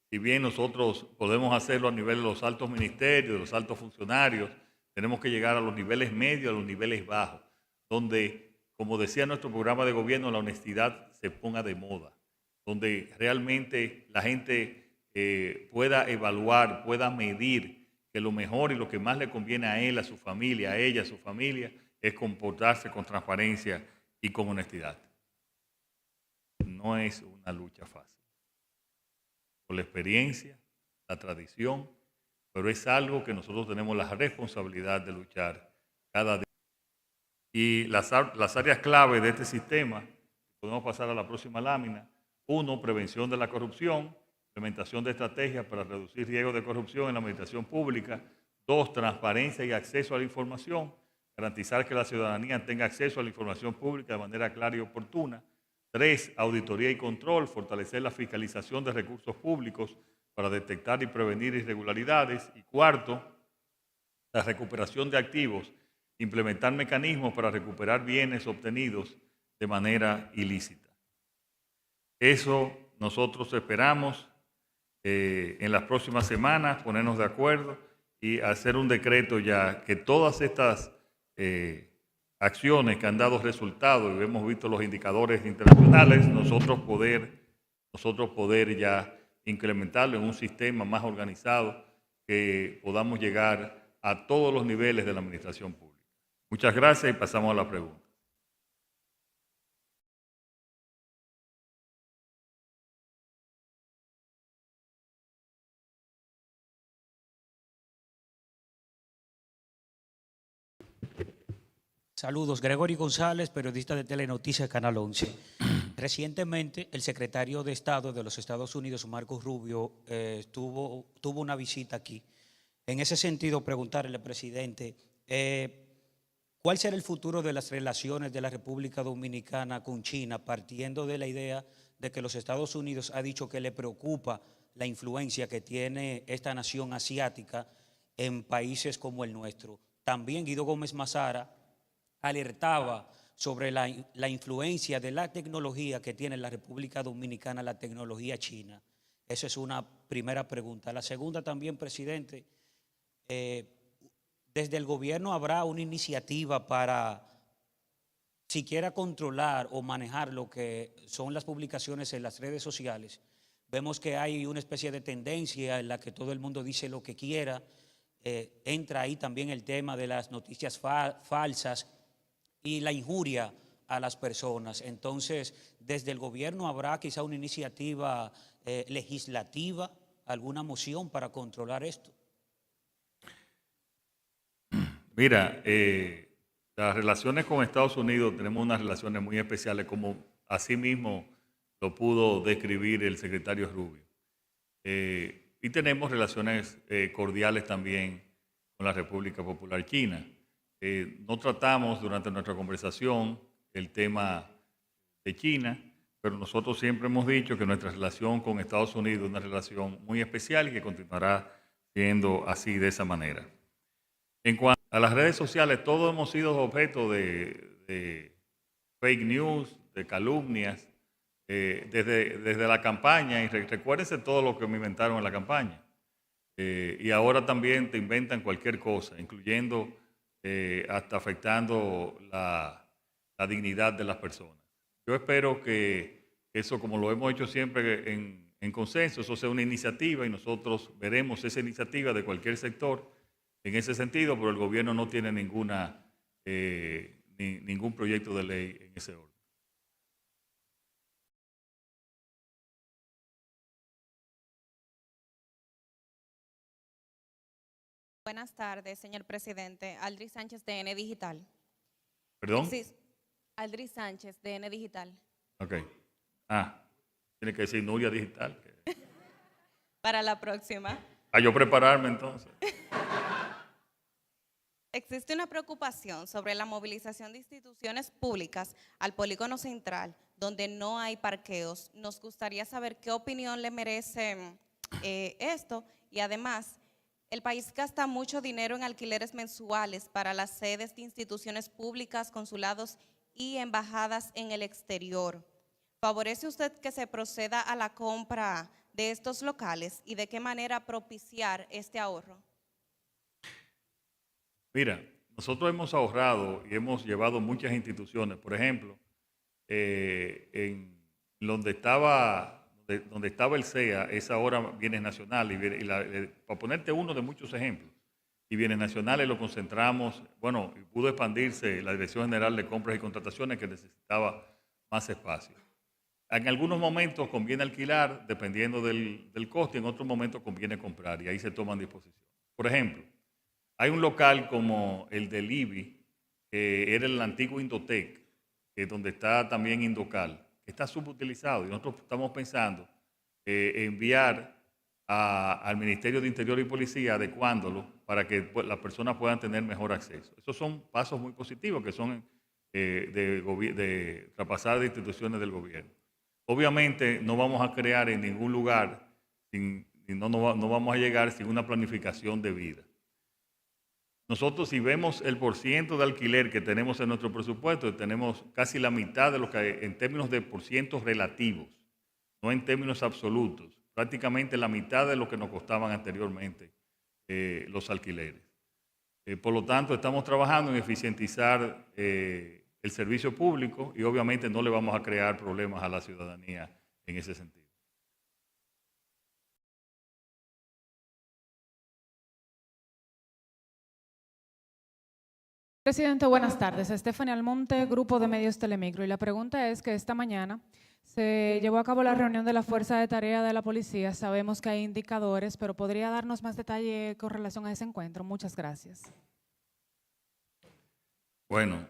Si bien nosotros podemos hacerlo a nivel de los altos ministerios, de los altos funcionarios, tenemos que llegar a los niveles medios, a los niveles bajos, donde, como decía nuestro programa de gobierno, la honestidad se ponga de moda, donde realmente la gente pueda evaluar, pueda medir que lo mejor y lo que más le conviene a él, a su familia, a ella, a su familia, es comportarse con transparencia y con honestidad. No es una lucha fácil. Por la experiencia, la tradición, pero es algo que nosotros tenemos la responsabilidad de luchar cada día. Y las áreas clave de este sistema, podemos pasar a la próxima lámina. 1, prevención de la corrupción, implementación de estrategias para reducir riesgos de corrupción en la administración pública. 2, transparencia y acceso a la información, garantizar que la ciudadanía tenga acceso a la información pública de manera clara y oportuna. 3, auditoría y control, fortalecer la fiscalización de recursos públicos para detectar y prevenir irregularidades. Y 4, la recuperación de activos, implementar mecanismos para recuperar bienes obtenidos de manera ilícita. Eso nosotros esperamos en las próximas semanas ponernos de acuerdo y hacer un decreto ya que todas estas acciones que han dado resultados y hemos visto los indicadores internacionales, nosotros poder ya incrementarlo en un sistema más organizado que podamos llegar a todos los niveles de la administración pública. Muchas gracias y pasamos a la pregunta. Saludos, Gregorio González, periodista de Telenoticias, Canal 11. Recientemente, el secretario de Estado de los Estados Unidos, Marco Rubio, tuvo una visita aquí. En ese sentido, preguntarle, presidente, ¿cuál será el futuro de las relaciones de la República Dominicana con China, partiendo de la idea de que los Estados Unidos ha dicho que le preocupa la influencia que tiene esta nación asiática en países como el nuestro? También Guido Gómez Mazara alertaba sobre la influencia de la tecnología que tiene la República Dominicana, la tecnología china. Esa es una primera pregunta. La segunda también, presidente, desde el gobierno habrá una iniciativa para siquiera controlar o manejar lo que son las publicaciones en las redes sociales. Vemos que hay una especie de tendencia en la que todo el mundo dice lo que quiera. Entra ahí también el tema de las noticias falsas y la injuria a las personas. Entonces, desde el gobierno habrá quizá una iniciativa legislativa, alguna moción para controlar esto. Mira, las relaciones con Estados Unidos, tenemos unas relaciones muy especiales, como así mismo lo pudo describir el secretario Rubio. Y tenemos relaciones cordiales también con la República Popular China. No tratamos durante nuestra conversación el tema de China, pero nosotros siempre hemos dicho que nuestra relación con Estados Unidos es una relación muy especial y que continuará siendo así, de esa manera. En cuanto a las redes sociales, todos hemos sido objeto de fake news, de calumnias, desde la campaña, y recuérdense todo lo que me inventaron en la campaña. Y ahora también te inventan cualquier cosa, incluyendo hasta afectando la dignidad de las personas. Yo espero que eso, como lo hemos hecho siempre en consenso, eso sea una iniciativa y nosotros veremos esa iniciativa de cualquier sector en ese sentido, pero el gobierno no tiene ningún proyecto de ley en ese orden. Buenas tardes, señor presidente. Aldris Sánchez, de N Digital. ¿Perdón? Aldris Sánchez, de N Digital. Ok. Tiene que decir Nuria Digital. Para la próxima. A yo prepararme entonces. Existe una preocupación sobre la movilización de instituciones públicas al polígono central donde no hay parqueos. Nos gustaría saber qué opinión le merece esto y además el país gasta mucho dinero en alquileres mensuales para las sedes de instituciones públicas, consulados y embajadas en el exterior. ¿Favorece usted que se proceda a la compra de estos locales y de qué manera propiciar este ahorro? Mira, nosotros hemos ahorrado y hemos llevado muchas instituciones. Por ejemplo, en donde estaba el CEA, es ahora Bienes Nacionales. Para ponerte uno de muchos ejemplos, y Bienes Nacionales lo concentramos, bueno, y pudo expandirse la Dirección General de Compras y Contrataciones, que necesitaba más espacio. En algunos momentos conviene alquilar, dependiendo del coste, y en otros momentos conviene comprar, y ahí se toman disposiciones. Por ejemplo, hay un local como el del IBI, que era el antiguo Indotec, donde está también Indocal, que está subutilizado, y nosotros estamos pensando enviar al Ministerio de Interior y Policía, adecuándolo para que las personas puedan tener mejor acceso. Esos son pasos muy positivos que son de traspasar de instituciones del gobierno. Obviamente no vamos a crear en ningún lugar, no vamos a llegar sin una planificación debida. Nosotros, si vemos el porciento de alquiler que tenemos en nuestro presupuesto, tenemos casi la mitad de lo que en términos de porcientos relativos, no en términos absolutos, prácticamente la mitad de lo que nos costaban anteriormente los alquileres. Por lo tanto, estamos trabajando en eficientizar el servicio público y obviamente no le vamos a crear problemas a la ciudadanía en ese sentido. Presidente, buenas tardes. Estefania Almonte, Grupo de Medios Telemicro. Y la pregunta es que esta mañana se llevó a cabo la reunión de la Fuerza de Tarea de la Policía. Sabemos que hay indicadores, pero ¿podría darnos más detalle con relación a ese encuentro? Muchas gracias. Bueno,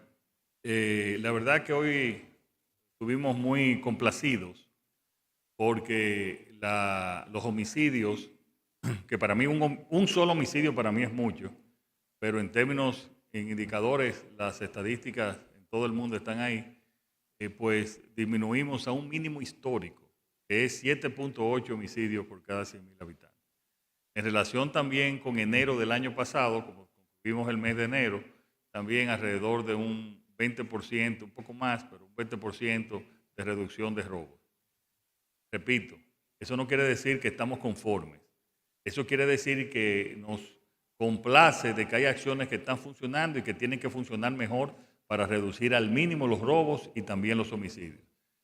la verdad que hoy estuvimos muy complacidos porque los homicidios, que para mí un solo homicidio para mí es mucho, pero en términos, en indicadores, las estadísticas en todo el mundo están ahí, pues disminuimos a un mínimo histórico, que es 7.8 homicidios por cada 100.000 habitantes. En relación también con enero del año pasado, como concluimos el mes de enero, también alrededor de un 20%, un poco más, pero un 20% de reducción de robos. Repito, eso no quiere decir que estamos conformes. Eso quiere decir que nos complace de que hay acciones que están funcionando y que tienen que funcionar mejor para reducir al mínimo los robos y también los homicidios.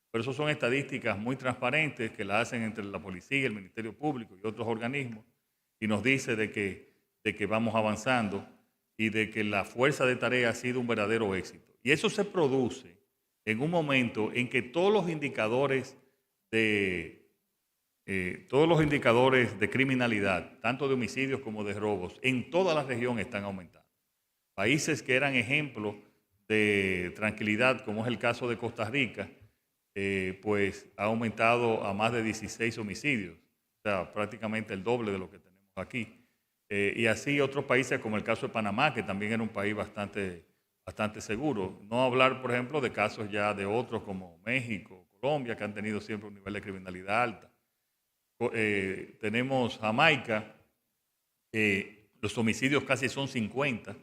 Pero eso son estadísticas muy transparentes que la hacen entre la policía, el Ministerio Público y otros organismos, y nos dice de que vamos avanzando y de que la fuerza de tarea ha sido un verdadero éxito. Y eso se produce en un momento en que todos los indicadores de criminalidad, tanto de homicidios como de robos, en toda la región están aumentando. Países que eran ejemplos de tranquilidad, como es el caso de Costa Rica, pues ha aumentado a más de 16 homicidios, o sea, prácticamente el doble de lo que tenemos aquí. Y así otros países como el caso de Panamá, que también era un país bastante seguro. No hablar, por ejemplo, de casos ya de otros como México, Colombia, que han tenido siempre un nivel de criminalidad alta. Tenemos Jamaica, los homicidios casi son 50,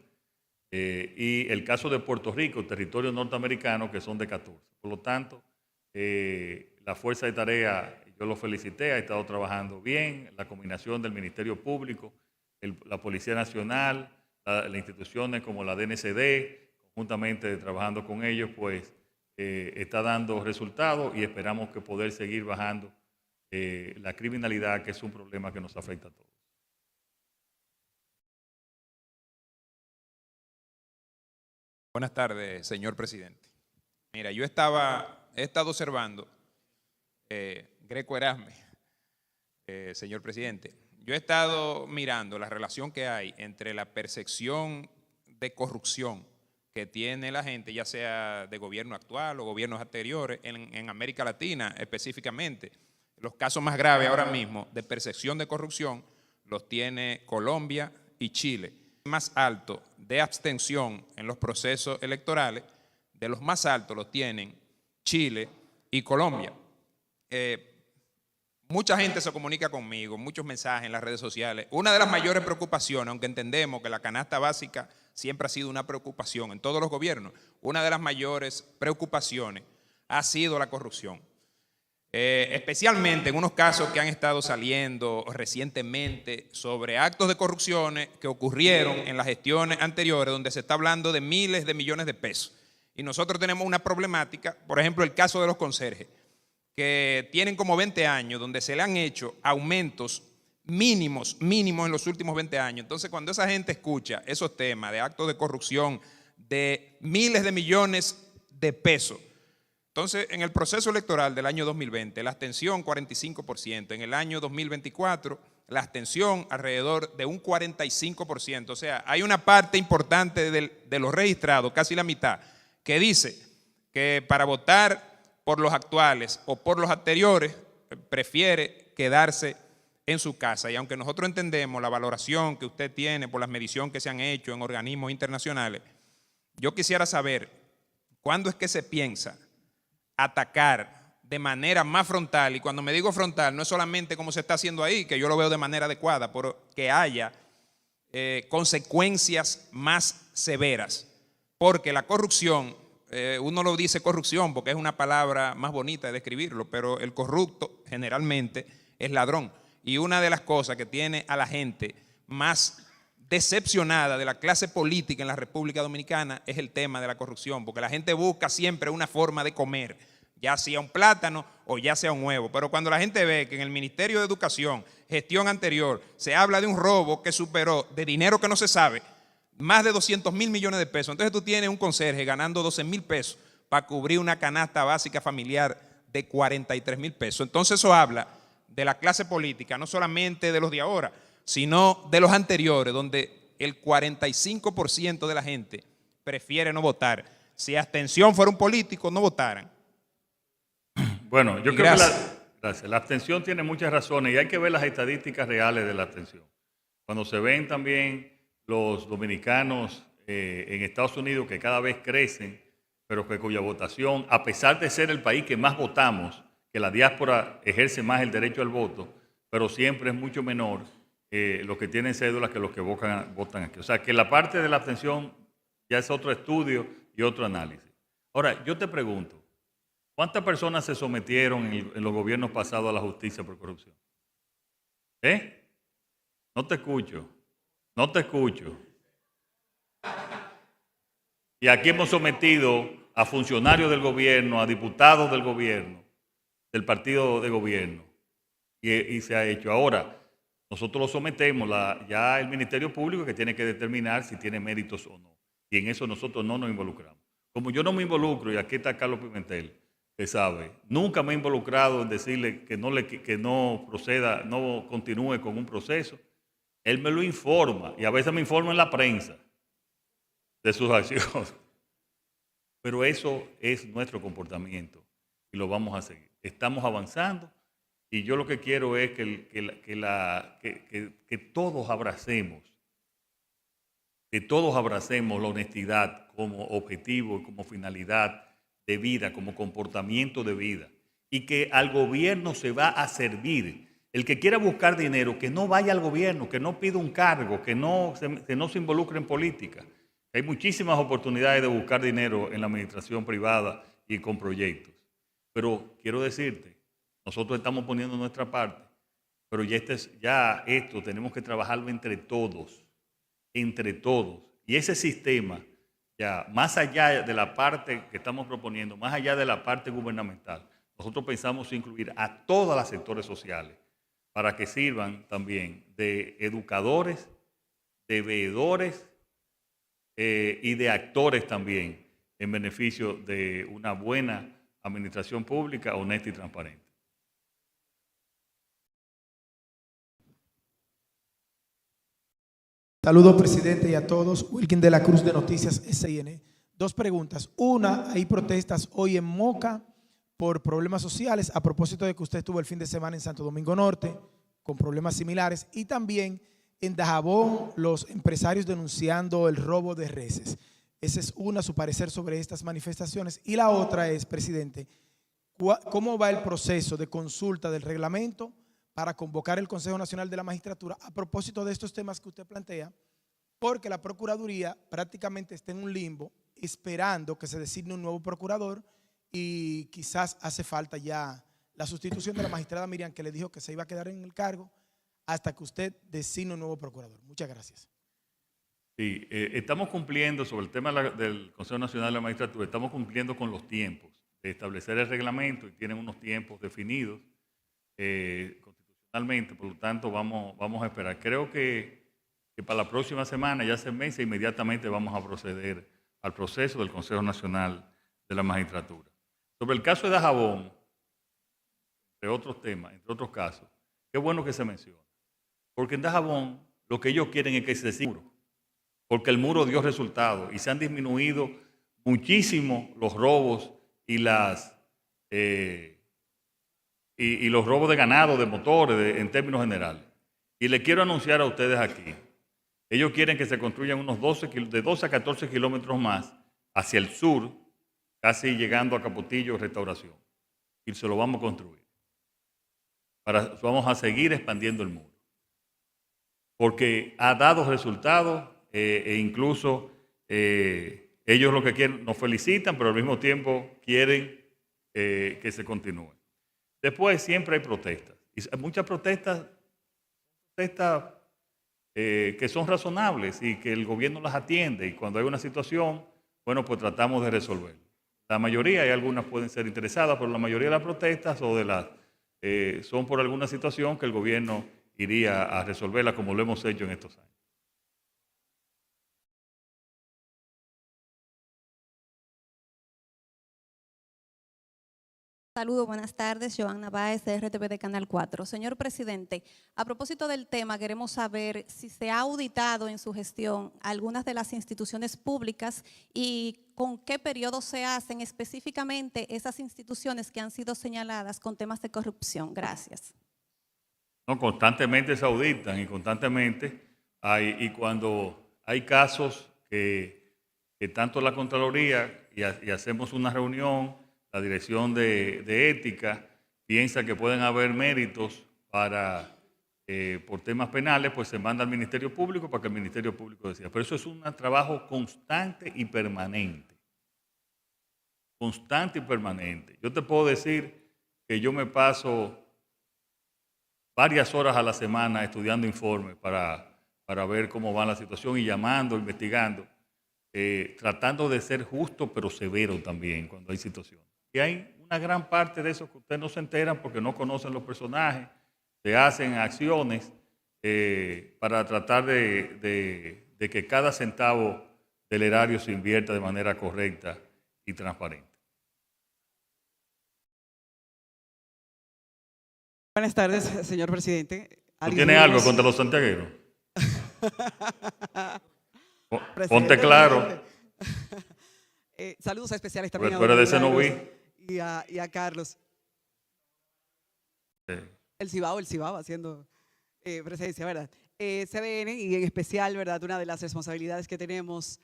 y el caso de Puerto Rico, territorio norteamericano, que son de 14. Por lo tanto, la fuerza de tarea, yo lo felicité, ha estado trabajando bien, la combinación del Ministerio Público, la Policía Nacional, las instituciones como la DNCD, conjuntamente trabajando con ellos, pues está dando resultados y esperamos que poder seguir bajando la criminalidad, que es un problema que nos afecta a todos. Buenas tardes, señor presidente. Mira, yo he estado observando, Greco Erasme, señor presidente, yo he estado mirando la relación que hay entre la percepción de corrupción que tiene la gente, ya sea de gobierno actual o gobiernos anteriores, en América Latina específicamente. Los casos más graves ahora mismo de percepción de corrupción los tiene Colombia y Chile. Más alto de abstención en los procesos electorales, de los más altos los tienen Chile, y Colombia. Mucha gente se comunica conmigo, muchos mensajes en las redes sociales. Una de las mayores preocupaciones, aunque entendemos que la canasta básica siempre ha sido una preocupación en todos los gobiernos, una de las mayores preocupaciones ha sido la corrupción. Especialmente en unos casos que han estado saliendo recientemente sobre actos de corrupción que ocurrieron en las gestiones anteriores, donde se está hablando de miles de millones de pesos. Y nosotros tenemos una problemática, por ejemplo, el caso de los conserjes, que tienen como 20 años, donde se le han hecho aumentos mínimos en los últimos 20 años. Entonces, cuando esa gente escucha esos temas de actos de corrupción de miles de millones de pesos, entonces, en el proceso electoral del año 2020, la abstención 45%, en el año 2024, la abstención alrededor de un 45%. O sea, hay una parte importante de los registrados, casi la mitad, que dice que para votar por los actuales o por los anteriores, prefiere quedarse en su casa. Y aunque nosotros entendemos la valoración que usted tiene por las mediciones que se han hecho en organismos internacionales, yo quisiera saber cuándo es que se piensa atacar de manera más frontal, y cuando me digo frontal no es solamente como se está haciendo ahí, que yo lo veo de manera adecuada, pero que haya consecuencias más severas, porque la corrupción, uno lo dice corrupción porque es una palabra más bonita de describirlo, pero el corrupto generalmente es ladrón, y una de las cosas que tiene a la gente más decepcionada de la clase política en la República Dominicana es el tema de la corrupción, porque la gente busca siempre una forma de comer, ya sea un plátano o ya sea un huevo, pero cuando la gente ve que en el Ministerio de Educación, gestión anterior, se habla de un robo que superó de dinero que no se sabe, más de 200.000 millones de pesos, entonces tú tienes un conserje ganando 12.000 pesos para cubrir una canasta básica familiar de 43.000 pesos. Entonces eso habla de la clase política, no solamente de los de ahora, sino de los anteriores, donde el 45% de la gente prefiere no votar. Si abstención fuera un político, no votaran. Bueno, yo creo que la abstención tiene muchas razones y hay que ver las estadísticas reales de la abstención. Cuando se ven también los dominicanos en Estados Unidos que cada vez crecen, pero que cuya votación, a pesar de ser el país que más votamos, que la diáspora ejerce más el derecho al voto, pero siempre es mucho menor los que tienen cédulas que los que votan aquí. O sea, que la parte de la abstención ya es otro estudio y otro análisis. Ahora, yo te pregunto, ¿cuántas personas se sometieron en los gobiernos pasados a la justicia por corrupción? No te escucho. No te escucho. Y aquí hemos sometido a funcionarios del gobierno, a diputados del gobierno, del partido de gobierno, y se ha hecho. Ahora, nosotros lo sometemos, ya el Ministerio Público que tiene que determinar si tiene méritos o no. Y en eso nosotros no nos involucramos. Como yo no me involucro, y aquí está Carlos Pimentel, que sabe, nunca me he involucrado en decirle que no proceda, no continúe con un proceso. Él me lo informa, y a veces me informa en la prensa de sus acciones. Pero eso es nuestro comportamiento y lo vamos a seguir. Estamos avanzando y yo lo que quiero es que todos abracemos, la honestidad como objetivo y como finalidad de vida, como comportamiento de vida, y que al gobierno se va a servir. El que quiera buscar dinero, que no vaya al gobierno, que no pida un cargo, que no se involucre en política. Hay muchísimas oportunidades de buscar dinero en la administración privada y con proyectos. Pero quiero decirte, nosotros estamos poniendo nuestra parte, pero ya esto tenemos que trabajarlo entre todos. Y ese sistema, ya más allá de la parte que estamos proponiendo, más allá de la parte gubernamental, nosotros pensamos incluir a todos los sectores sociales para que sirvan también de educadores, de veedores y de actores también en beneficio de una buena administración pública, honesta y transparente. Saludos, presidente, y a todos. Wilkin de la Cruz de Noticias SIN. Dos preguntas. Una, hay protestas hoy en Moca por problemas sociales, a propósito de que usted estuvo el fin de semana en Santo Domingo Norte con problemas similares, y también en Dajabón los empresarios denunciando el robo de reses. Esa es una, su parecer sobre estas manifestaciones. Y la otra es, presidente, ¿cómo va el proceso de consulta del reglamento para convocar el Consejo Nacional de la Magistratura a propósito de estos temas que usted plantea? Porque la Procuraduría prácticamente está en un limbo esperando que se designe un nuevo procurador y quizás hace falta ya la sustitución de la magistrada Miriam, que le dijo que se iba a quedar en el cargo hasta que usted designe un nuevo procurador. Muchas gracias. Sí, estamos cumpliendo sobre el tema del Consejo Nacional de la Magistratura, estamos cumpliendo con los tiempos de establecer el reglamento y tienen unos tiempos definidos constitucionalmente, por lo tanto vamos a esperar. Creo que para la próxima semana, ya hace meses, inmediatamente vamos a proceder al proceso del Consejo Nacional de la Magistratura. Sobre el caso de Dajabón, entre otros temas, entre otros casos, qué bueno que se menciona, porque en Dajabón lo que ellos quieren es que se siga el muro, porque el muro dio resultados y se han disminuido muchísimo los robos y los robos de ganado, de motores, en términos generales. Y le quiero anunciar a ustedes aquí, ellos quieren que se construyan unos de 12 a 14 kilómetros más hacia el sur, casi llegando a Capotillo, Restauración. Y se lo vamos a construir. Vamos a seguir expandiendo el muro. Porque ha dado resultados e incluso ellos lo que quieren, nos felicitan, pero al mismo tiempo quieren que se continúe. Después siempre hay protestas. Y muchas protestas que son razonables y que el gobierno las atiende. Y cuando hay una situación, bueno, pues tratamos de resolver. La mayoría, hay algunas pueden ser interesadas, pero la mayoría de las protestas son por alguna situación que el gobierno iría a resolverla como lo hemos hecho en estos años. Saludos, buenas tardes. Joanna Báez, de RTV de Canal 4. Señor presidente, a propósito del tema, queremos saber si se ha auditado en su gestión algunas de las instituciones públicas y con qué periodo se hacen específicamente esas instituciones que han sido señaladas con temas de corrupción. Gracias. No, constantemente se auditan y constantemente y cuando hay casos que tanto la Contraloría y hacemos una reunión, la Dirección de Ética piensa que pueden haber méritos por temas penales, pues se manda al Ministerio Público para que el Ministerio Público decida. Pero eso es un trabajo constante y permanente. Constante y permanente. Yo te puedo decir que yo me paso varias horas a la semana estudiando informes para ver cómo va la situación y llamando, investigando, tratando de ser justo pero severo también cuando hay situaciones. Y hay una gran parte de eso que ustedes no se enteran porque no conocen los personajes, se hacen acciones para tratar de que cada centavo del erario se invierta de manera correcta y transparente. Buenas tardes, señor presidente. ¿Tú tienes algo contra los santiagueros? Ponte claro. Saludos especiales también fuera de ese no vi. y a Carlos. Sí. El Cibao haciendo presencia, ¿verdad? CDN y en especial, ¿verdad? Una de las responsabilidades que tenemos,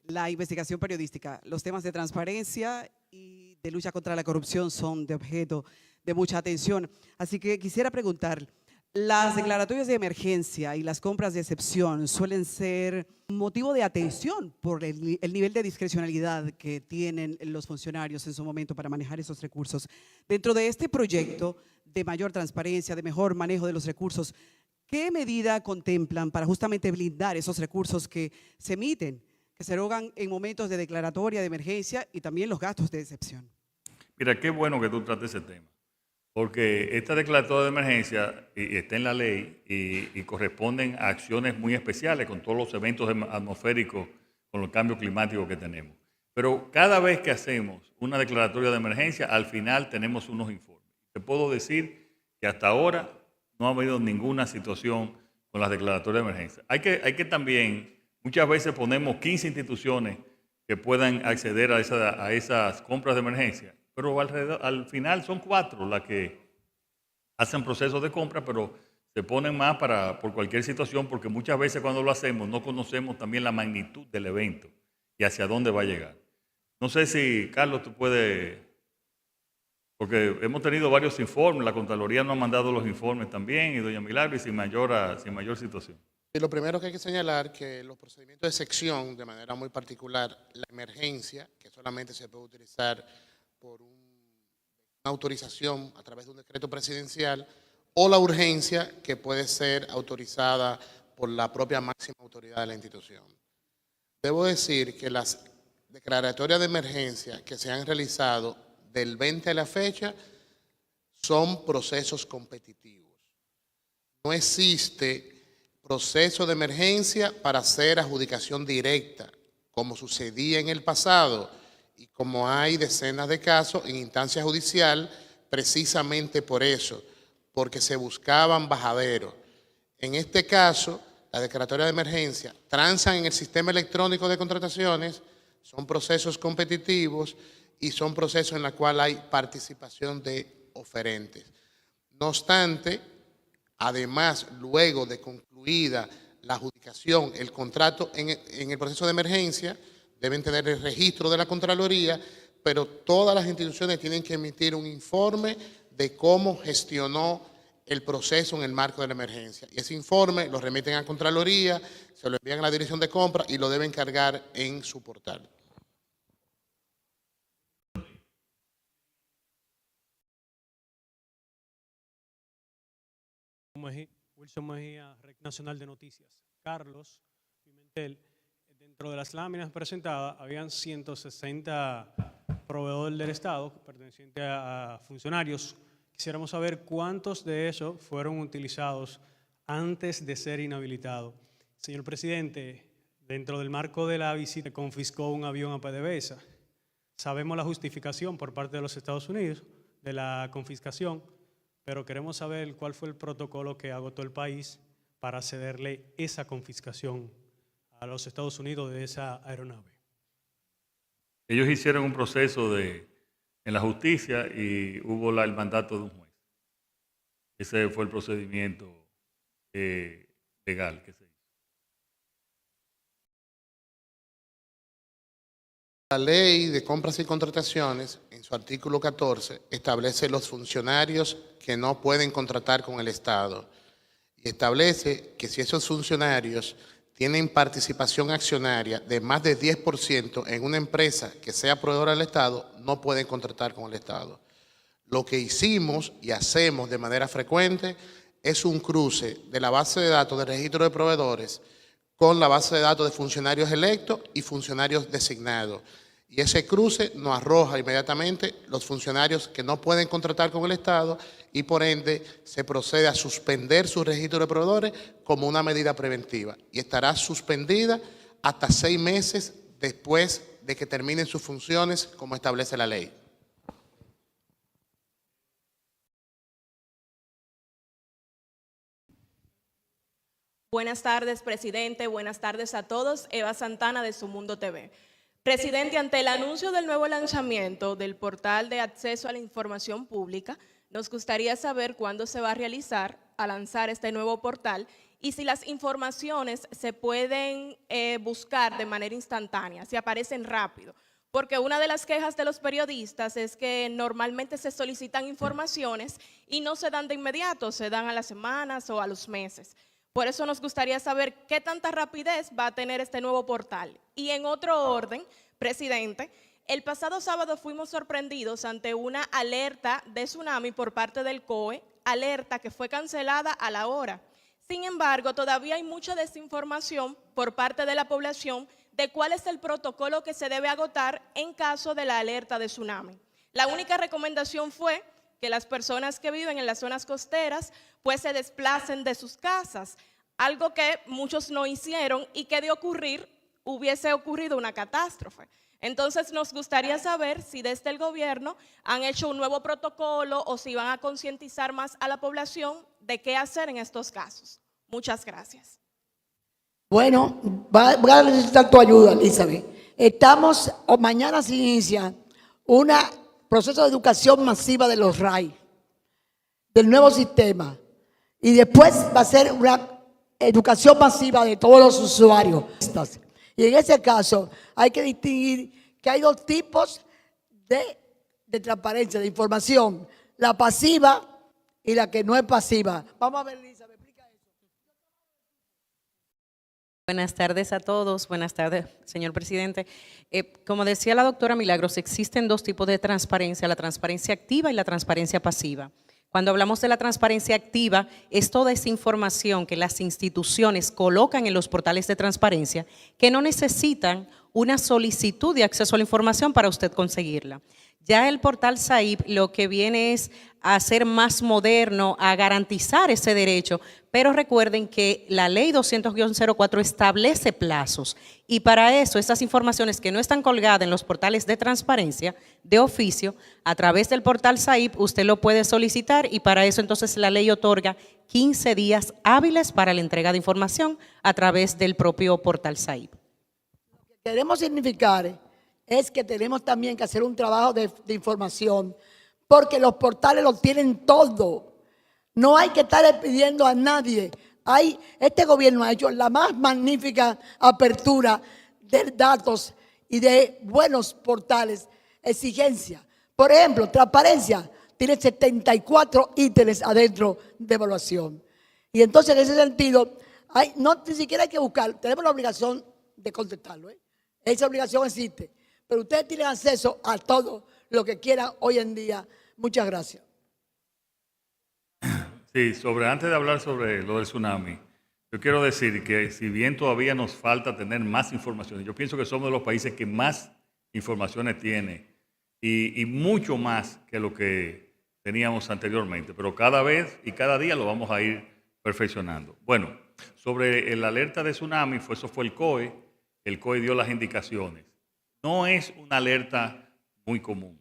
la investigación periodística. Los temas de transparencia y de lucha contra la corrupción son de objeto de mucha atención. Así que quisiera preguntar, las declaratorias de emergencia y las compras de excepción suelen ser motivo de atención por el nivel de discrecionalidad que tienen los funcionarios en su momento para manejar esos recursos. Dentro de este proyecto de mayor transparencia, de mejor manejo de los recursos, ¿qué medida contemplan para justamente blindar esos recursos que se emiten, que se erogan en momentos de declaratoria de emergencia y también los gastos de excepción? Mira, qué bueno que tú trates ese tema. Porque esta declaratoria de emergencia está en la ley y corresponden a acciones muy especiales con todos los eventos atmosféricos, con los cambios climáticos que tenemos. Pero cada vez que hacemos una declaratoria de emergencia, al final tenemos unos informes. Te puedo decir que hasta ahora no ha habido ninguna situación con las declaratorias de emergencia. Hay que también, muchas veces ponemos 15 instituciones que puedan acceder a esas compras de emergencia. Pero al final son 4 las que hacen procesos de compra, pero se ponen más por cualquier situación, porque muchas veces cuando lo hacemos no conocemos también la magnitud del evento y hacia dónde va a llegar. No sé si, Carlos, tú puedes Porque hemos tenido varios informes, la Contraloría nos ha mandado los informes también, y doña Milagro, sin mayor situación. Y lo primero que hay que señalar que los procedimientos de sección, de manera muy particular, la emergencia, que solamente se puede utilizar por una autorización a través de un decreto presidencial, o la urgencia, que puede ser autorizada por la propia máxima autoridad de la institución. Debo decir que las declaratorias de emergencia que se han realizado del 20 a la fecha son procesos competitivos. No existe proceso de emergencia para hacer adjudicación directa, como sucedía en el pasado y como hay decenas de casos en instancia judicial, precisamente por eso, porque se buscaban bajaderos. En este caso, las declaratorias de emergencia transan en el sistema electrónico de contrataciones, son procesos competitivos y son procesos en los cuales hay participación de oferentes. No obstante, además, luego de concluida la adjudicación, el contrato en el proceso de emergencia, deben tener el registro de la Contraloría, pero todas las instituciones tienen que emitir un informe de cómo gestionó el proceso en el marco de la emergencia. Y ese informe lo remiten a Contraloría, se lo envían a la Dirección de Compra y lo deben cargar en su portal. Wilson Mejía, Red Nacional de Noticias. Carlos Pimentel, dentro de las láminas presentadas, habían 160 proveedores del Estado pertenecientes a funcionarios. Quisiéramos saber cuántos de esos fueron utilizados antes de ser inhabilitados. Señor presidente, dentro del marco de la visita, confiscó un avión a PDVSA. Sabemos la justificación por parte de los Estados Unidos de la confiscación, pero queremos saber cuál fue el protocolo que agotó el país para cederle esa confiscación a los Estados Unidos de esa aeronave. Ellos hicieron un proceso en la justicia y hubo el mandato de un juez. Ese fue el procedimiento legal que se hizo. La ley de compras y contrataciones, en su artículo 14, establece los funcionarios que no pueden contratar con el Estado y establece que si esos funcionarios tienen participación accionaria de más de 10% en una empresa que sea proveedora del Estado, no pueden contratar con el Estado. Lo que hicimos y hacemos de manera frecuente es un cruce de la base de datos del registro de proveedores con la base de datos de funcionarios electos y funcionarios designados. Y ese cruce nos arroja inmediatamente los funcionarios que no pueden contratar con el Estado y por ende se procede a suspender su registro de proveedores como una medida preventiva. Y estará suspendida hasta 6 meses después de que terminen sus funciones como establece la ley. Buenas tardes, presidente. Buenas tardes a todos. Eva Santana de Su Mundo TV. Presidente, ante el anuncio del nuevo lanzamiento del portal de acceso a la información pública, nos gustaría saber cuándo se va a lanzar este nuevo portal y si las informaciones se pueden buscar de manera instantánea, si aparecen rápido. Porque una de las quejas de los periodistas es que normalmente se solicitan informaciones y no se dan de inmediato, se dan a las semanas o a los meses. Por eso nos gustaría saber qué tanta rapidez va a tener este nuevo portal. Y en otro orden, presidente, el pasado sábado fuimos sorprendidos ante una alerta de tsunami por parte del COE, alerta que fue cancelada a la hora. Sin embargo, todavía hay mucha desinformación por parte de la población de cuál es el protocolo que se debe agotar en caso de la alerta de tsunami. La única recomendación fue que las personas que viven en las zonas costeras pues se desplacen de sus casas, algo que muchos no hicieron y que de ocurrir hubiese ocurrido una catástrofe. Entonces nos gustaría saber si desde el gobierno han hecho un nuevo protocolo o si van a concientizar más a la población de qué hacer en estos casos. Muchas gracias. Bueno, voy a necesitar tu ayuda, Elizabeth. Mañana se inicia un proceso de educación masiva de los RAI, del nuevo sistema. Y después va a ser una educación masiva de todos los usuarios. Y en ese caso hay que distinguir que hay 2 tipos de de transparencia, de información, la pasiva y la que no es pasiva. Vamos a ver, Lisa, ¿me explica eso? Buenas tardes a todos. Buenas tardes, señor presidente. Como decía la doctora Milagros, existen dos tipos de transparencia, la transparencia activa y la transparencia pasiva. Cuando hablamos de la transparencia activa, es toda esa información que las instituciones colocan en los portales de transparencia que no necesitan una solicitud de acceso a la información para usted conseguirla. Ya el portal SAIP lo que viene es a hacer más moderno, a garantizar ese derecho, pero recuerden que la ley 200-04 establece plazos y para eso estas informaciones que no están colgadas en los portales de transparencia de oficio, a través del portal SAIP usted lo puede solicitar y para eso entonces la ley otorga 15 días hábiles para la entrega de información a través del propio portal SAIP. Lo que queremos significar es que tenemos también que hacer un trabajo de información, porque los portales lo tienen todo. No hay que estar pidiendo a nadie. Este gobierno ha hecho la más magnífica apertura de datos y de buenos portales. Exigencia. Por ejemplo, transparencia tiene 74 ítems adentro de evaluación. Y entonces, en ese sentido, ni siquiera hay que buscar. Tenemos la obligación de contestarlo. Esa obligación existe. Pero ustedes tienen acceso a todo lo que quieran hoy en día. Muchas gracias. Sí, antes de hablar sobre lo del tsunami, yo quiero decir que si bien todavía nos falta tener más información, yo pienso que somos de los países que más informaciones tiene y mucho más que lo que teníamos anteriormente, pero cada vez y cada día lo vamos a ir perfeccionando. Bueno, sobre la alerta de tsunami, eso fue el COE dio las indicaciones. No es una alerta muy común,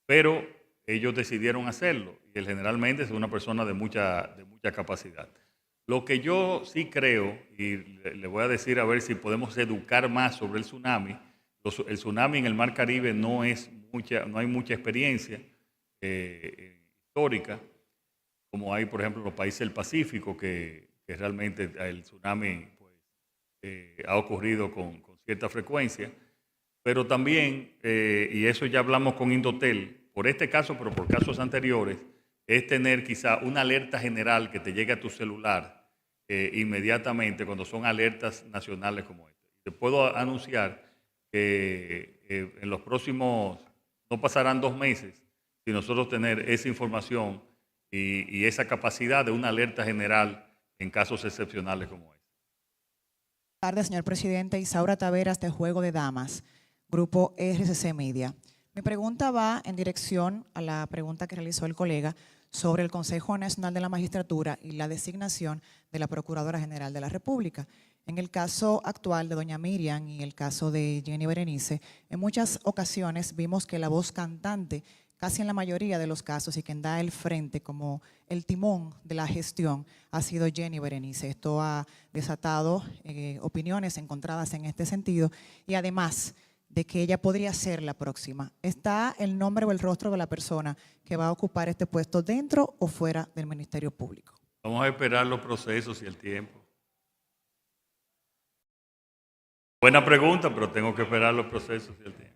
pero ellos decidieron hacerlo y él generalmente es una persona de mucha capacidad. Lo que yo sí creo, y le voy a decir a ver si podemos educar más sobre el tsunami, el tsunami en el Mar Caribe no hay mucha experiencia histórica, como hay, por ejemplo, en los países del Pacífico, que realmente el tsunami ha ocurrido con cierta frecuencia, pero también, y eso ya hablamos con Indotel, por este caso, pero por casos anteriores, es tener quizá una alerta general que te llegue a tu celular inmediatamente cuando son alertas nacionales como esta. Te puedo anunciar que en los próximos, no pasarán 2 meses, si nosotros tener esa información y esa capacidad de una alerta general en casos excepcionales como este. Buenas tardes, señor presidente. Isaura Taveras, de Juego de Damas, Grupo RCC Media. Mi pregunta va en dirección a la pregunta que realizó el colega sobre el Consejo Nacional de la Magistratura y la designación de la Procuradora General de la República. En el caso actual de doña Miriam y el caso de Jenny Berenice, en muchas ocasiones vimos que la voz cantante, casi en la mayoría de los casos, y quien da el frente como el timón de la gestión, ha sido Jenny Berenice. Esto ha desatado opiniones encontradas en este sentido y además de que ella podría ser la próxima. ¿Está el nombre o el rostro de la persona que va a ocupar este puesto dentro o fuera del Ministerio Público? Vamos a esperar los procesos y el tiempo. Buena pregunta, pero tengo que esperar los procesos y el tiempo.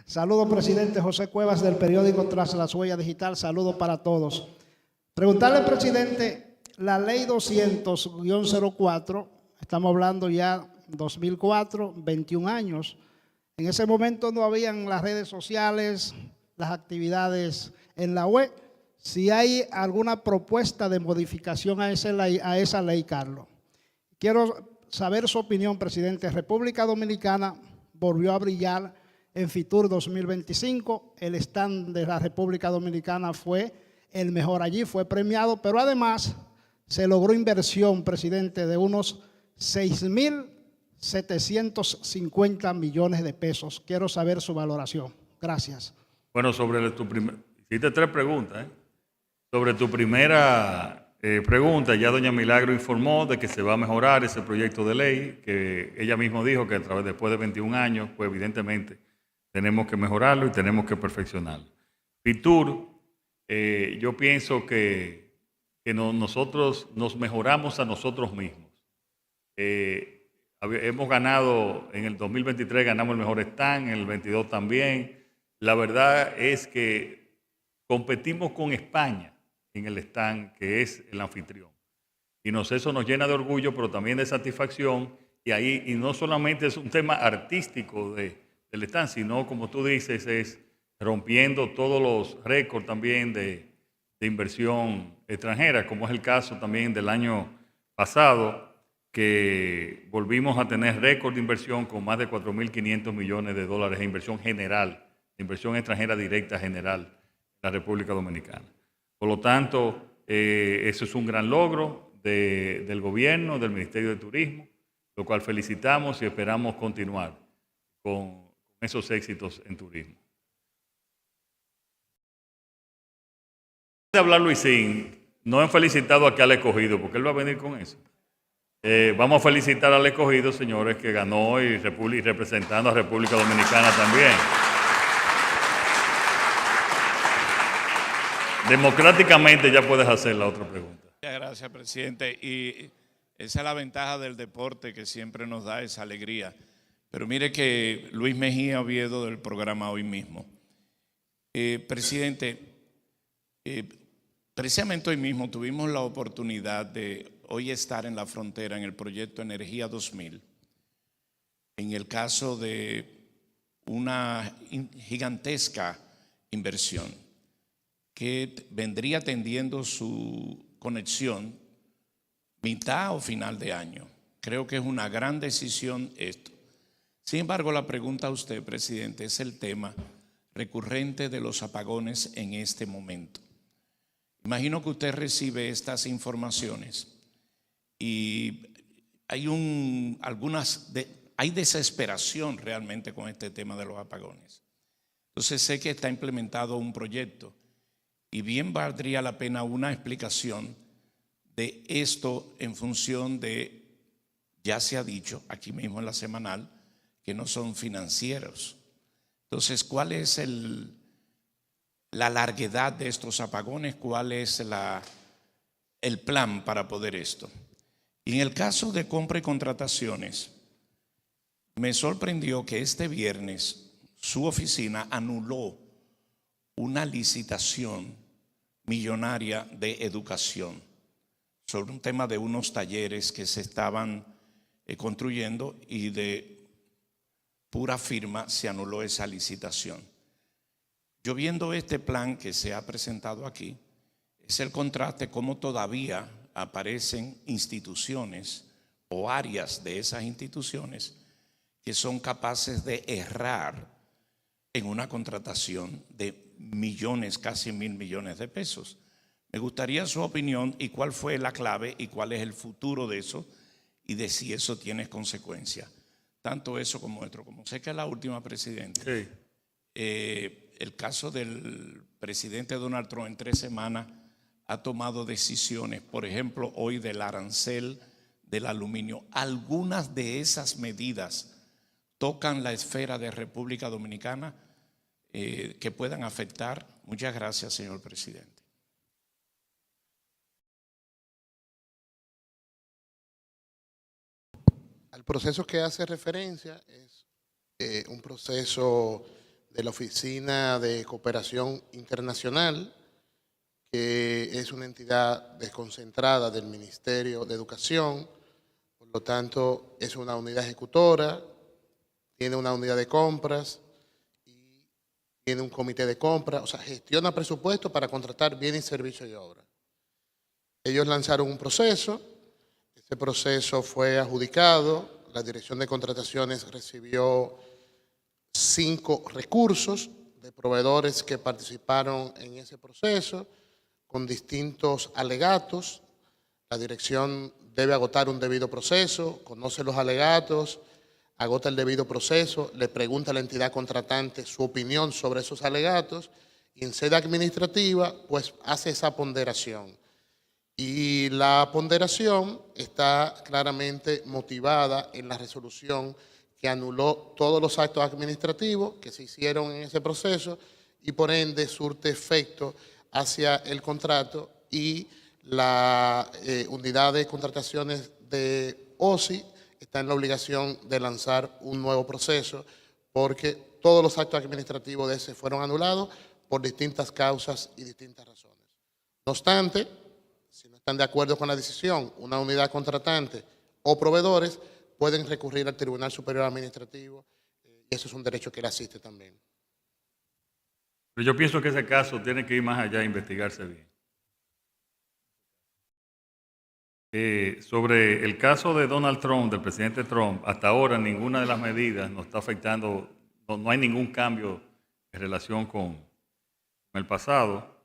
Saludos, presidente José Cuevas del periódico Tras las Huellas Digital. Saludos para todos. Preguntarle al presidente, la ley 200-04, estamos hablando ya 2004, 21 años. En ese momento no habían las redes sociales, las actividades en la web. Si hay alguna propuesta de modificación a esa ley, Carlos. Quiero saber su opinión, presidente. República Dominicana volvió a brillar en Fitur 2025. El stand de la República Dominicana fue el mejor allí, fue premiado, pero además se logró inversión, presidente, de unos 6.750 millones de pesos. Quiero saber su valoración. Gracias. Bueno, hiciste 3 preguntas. Sobre tu primera pregunta, ya doña Milagro informó de que se va a mejorar ese proyecto de ley, que ella misma dijo que después de 21 años, pues evidentemente tenemos que mejorarlo y tenemos que perfeccionarlo. Fitur, yo pienso que nosotros nos mejoramos a nosotros mismos. Hemos ganado, en el 2023 ganamos el mejor stand, en el 22 también. La verdad es que competimos con España en el stand, que es el anfitrión. Y eso nos llena de orgullo, pero también de satisfacción. Y no solamente es un tema artístico del stand, sino, como tú dices, es rompiendo todos los récords también de inversión extranjera, como es el caso también del año pasado, que volvimos a tener récord de inversión con más de 4.500 millones de dólares de inversión general, de inversión extranjera directa general en la República Dominicana. Por lo tanto, eso es un gran logro del gobierno, del Ministerio de Turismo, lo cual felicitamos y esperamos continuar con esos éxitos en turismo. De hablar Luisín, no han felicitado aquí al escogido, porque él va a venir con eso. Vamos a felicitar al escogido, señores, que ganó y representando a República Dominicana también. Democráticamente ya puedes hacer la otra pregunta. Muchas gracias, presidente. Y esa es la ventaja del deporte, que siempre nos da esa alegría. Pero mire que Luis Mejía Oviedo del programa Hoy Mismo. Presidente, precisamente hoy mismo tuvimos la oportunidad de hoy estar en la frontera en el proyecto Energía 2000. En el caso de una gigantesca inversión que vendría tendiendo su conexión mitad o final de año. Creo que es una gran decisión esto. Sin embargo, la pregunta a usted, presidente, es el tema recurrente de los apagones en este momento. Imagino que usted recibe estas informaciones y hay desesperación realmente con este tema de los apagones. Entonces sé que está implementado un proyecto y bien valdría la pena una explicación de esto en función de, ya se ha dicho aquí mismo en la semanal, que no son financieros. Entonces, ¿cuál es la larguedad de estos apagones? ¿Cuál es el plan para poder esto? Y en el caso de compra y contrataciones, me sorprendió que este viernes su oficina anuló una licitación millonaria de educación sobre un tema de unos talleres que se estaban construyendo, y de pura firma se anuló esa licitación. Yo, viendo este plan que se ha presentado aquí, es el contraste cómo todavía aparecen instituciones o áreas de esas instituciones que son capaces de errar en una contratación de millones, casi 1.000 millones de pesos. Me gustaría su opinión y cuál fue la clave y cuál es el futuro de eso y de si eso tiene consecuencias. Tanto eso como otro. Como sé que es la última, presidente. Sí. El caso del presidente Donald Trump en 3 semanas ha tomado decisiones, por ejemplo, hoy del arancel del aluminio. Algunas de esas medidas tocan la esfera de República Dominicana que puedan afectar. Muchas gracias, señor presidente. El proceso que hace referencia es un proceso de la Oficina de Cooperación Internacional, que es una entidad desconcentrada del Ministerio de Educación. Por lo tanto, es una unidad ejecutora, tiene una unidad de compras y tiene un comité de compras, o sea, gestiona presupuesto para contratar bienes, servicios y obras. Ellos lanzaron un proceso. Este proceso fue adjudicado, la Dirección de Contrataciones recibió 5 recursos de proveedores que participaron en ese proceso con distintos alegatos. La dirección debe agotar un debido proceso, conoce los alegatos, agota el debido proceso, le pregunta a la entidad contratante su opinión sobre esos alegatos y en sede administrativa pues hace esa ponderación. Y la ponderación está claramente motivada en la resolución que anuló todos los actos administrativos que se hicieron en ese proceso y por ende surte efecto hacia el contrato, y la unidad de contrataciones de OSI está en la obligación de lanzar un nuevo proceso porque todos los actos administrativos de ese fueron anulados por distintas causas y distintas razones. No obstante, si no están de acuerdo con la decisión, una unidad contratante o proveedores pueden recurrir al Tribunal Superior Administrativo y eso es un derecho que le asiste también. Pero yo pienso que ese caso tiene que ir más allá e investigarse bien. Sobre el caso de Donald Trump, del presidente Trump, hasta ahora ninguna de las medidas nos está afectando, no hay ningún cambio en relación con el pasado.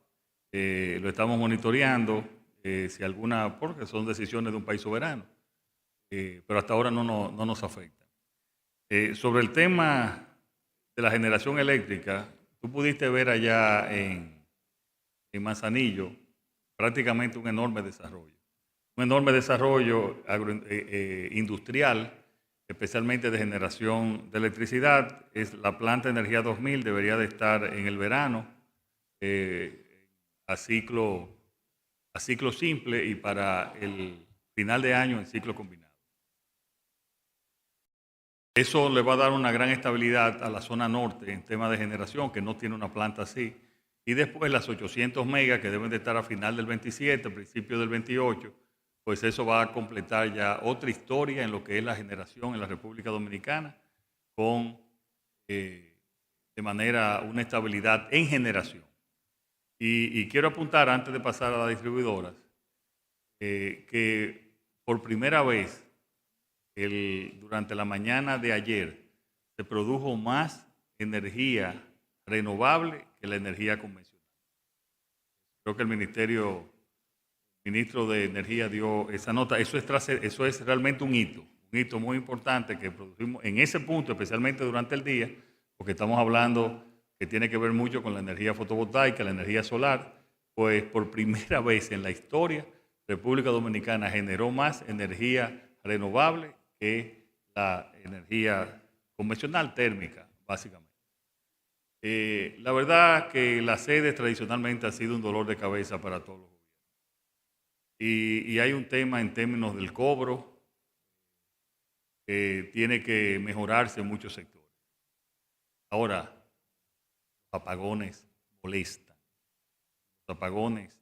Lo estamos monitoreando, si alguna, porque son decisiones de un país soberano, pero hasta ahora no nos afecta. Sobre el tema de la generación eléctrica, tú pudiste ver allá en Manzanillo prácticamente un enorme desarrollo. Un enorme desarrollo industrial, especialmente de generación de electricidad. Es la planta de energía 2000 debería de estar en el verano a ciclo simple y para el final de año en ciclo combinado. Eso le va a dar una gran estabilidad a la zona norte en tema de generación, que no tiene una planta así. Y después las 800 megas que deben de estar a final del 27, principio del 28, pues eso va a completar ya otra historia en lo que es la generación en la República Dominicana, con de manera una estabilidad en generación. Y quiero apuntar, antes de pasar a las distribuidoras, que por primera vez durante la mañana de ayer se produjo más energía renovable que la energía convencional. Creo que el ministro de Energía dio esa nota. Eso es realmente un hito muy importante que producimos en ese punto, especialmente durante el día, porque estamos hablando que tiene que ver mucho con la energía fotovoltaica, la energía solar, pues por primera vez en la historia, República Dominicana generó más energía renovable que la energía convencional térmica, básicamente. La verdad que las sedes tradicionalmente ha sido un dolor de cabeza para todos los gobiernos. Y hay un tema en términos del cobro que tiene que mejorarse en muchos sectores. Ahora, los apagones molestan. Los apagones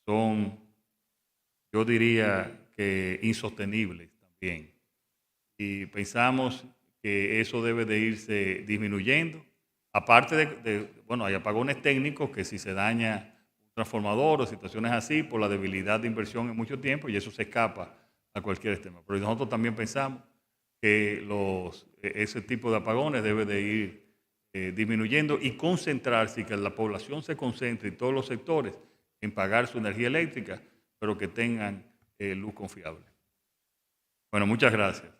son, yo diría que insostenibles también. Y pensamos que eso debe de irse disminuyendo. Aparte bueno, hay apagones técnicos que si se daña un transformador o situaciones así, por la debilidad de inversión en mucho tiempo, y eso se escapa a cualquier sistema. Pero nosotros también pensamos que ese tipo de apagones debe de ir disminuyendo y concentrarse, y que la población se concentre en todos los sectores en pagar su energía eléctrica, pero que tengan luz confiable. Bueno, muchas gracias.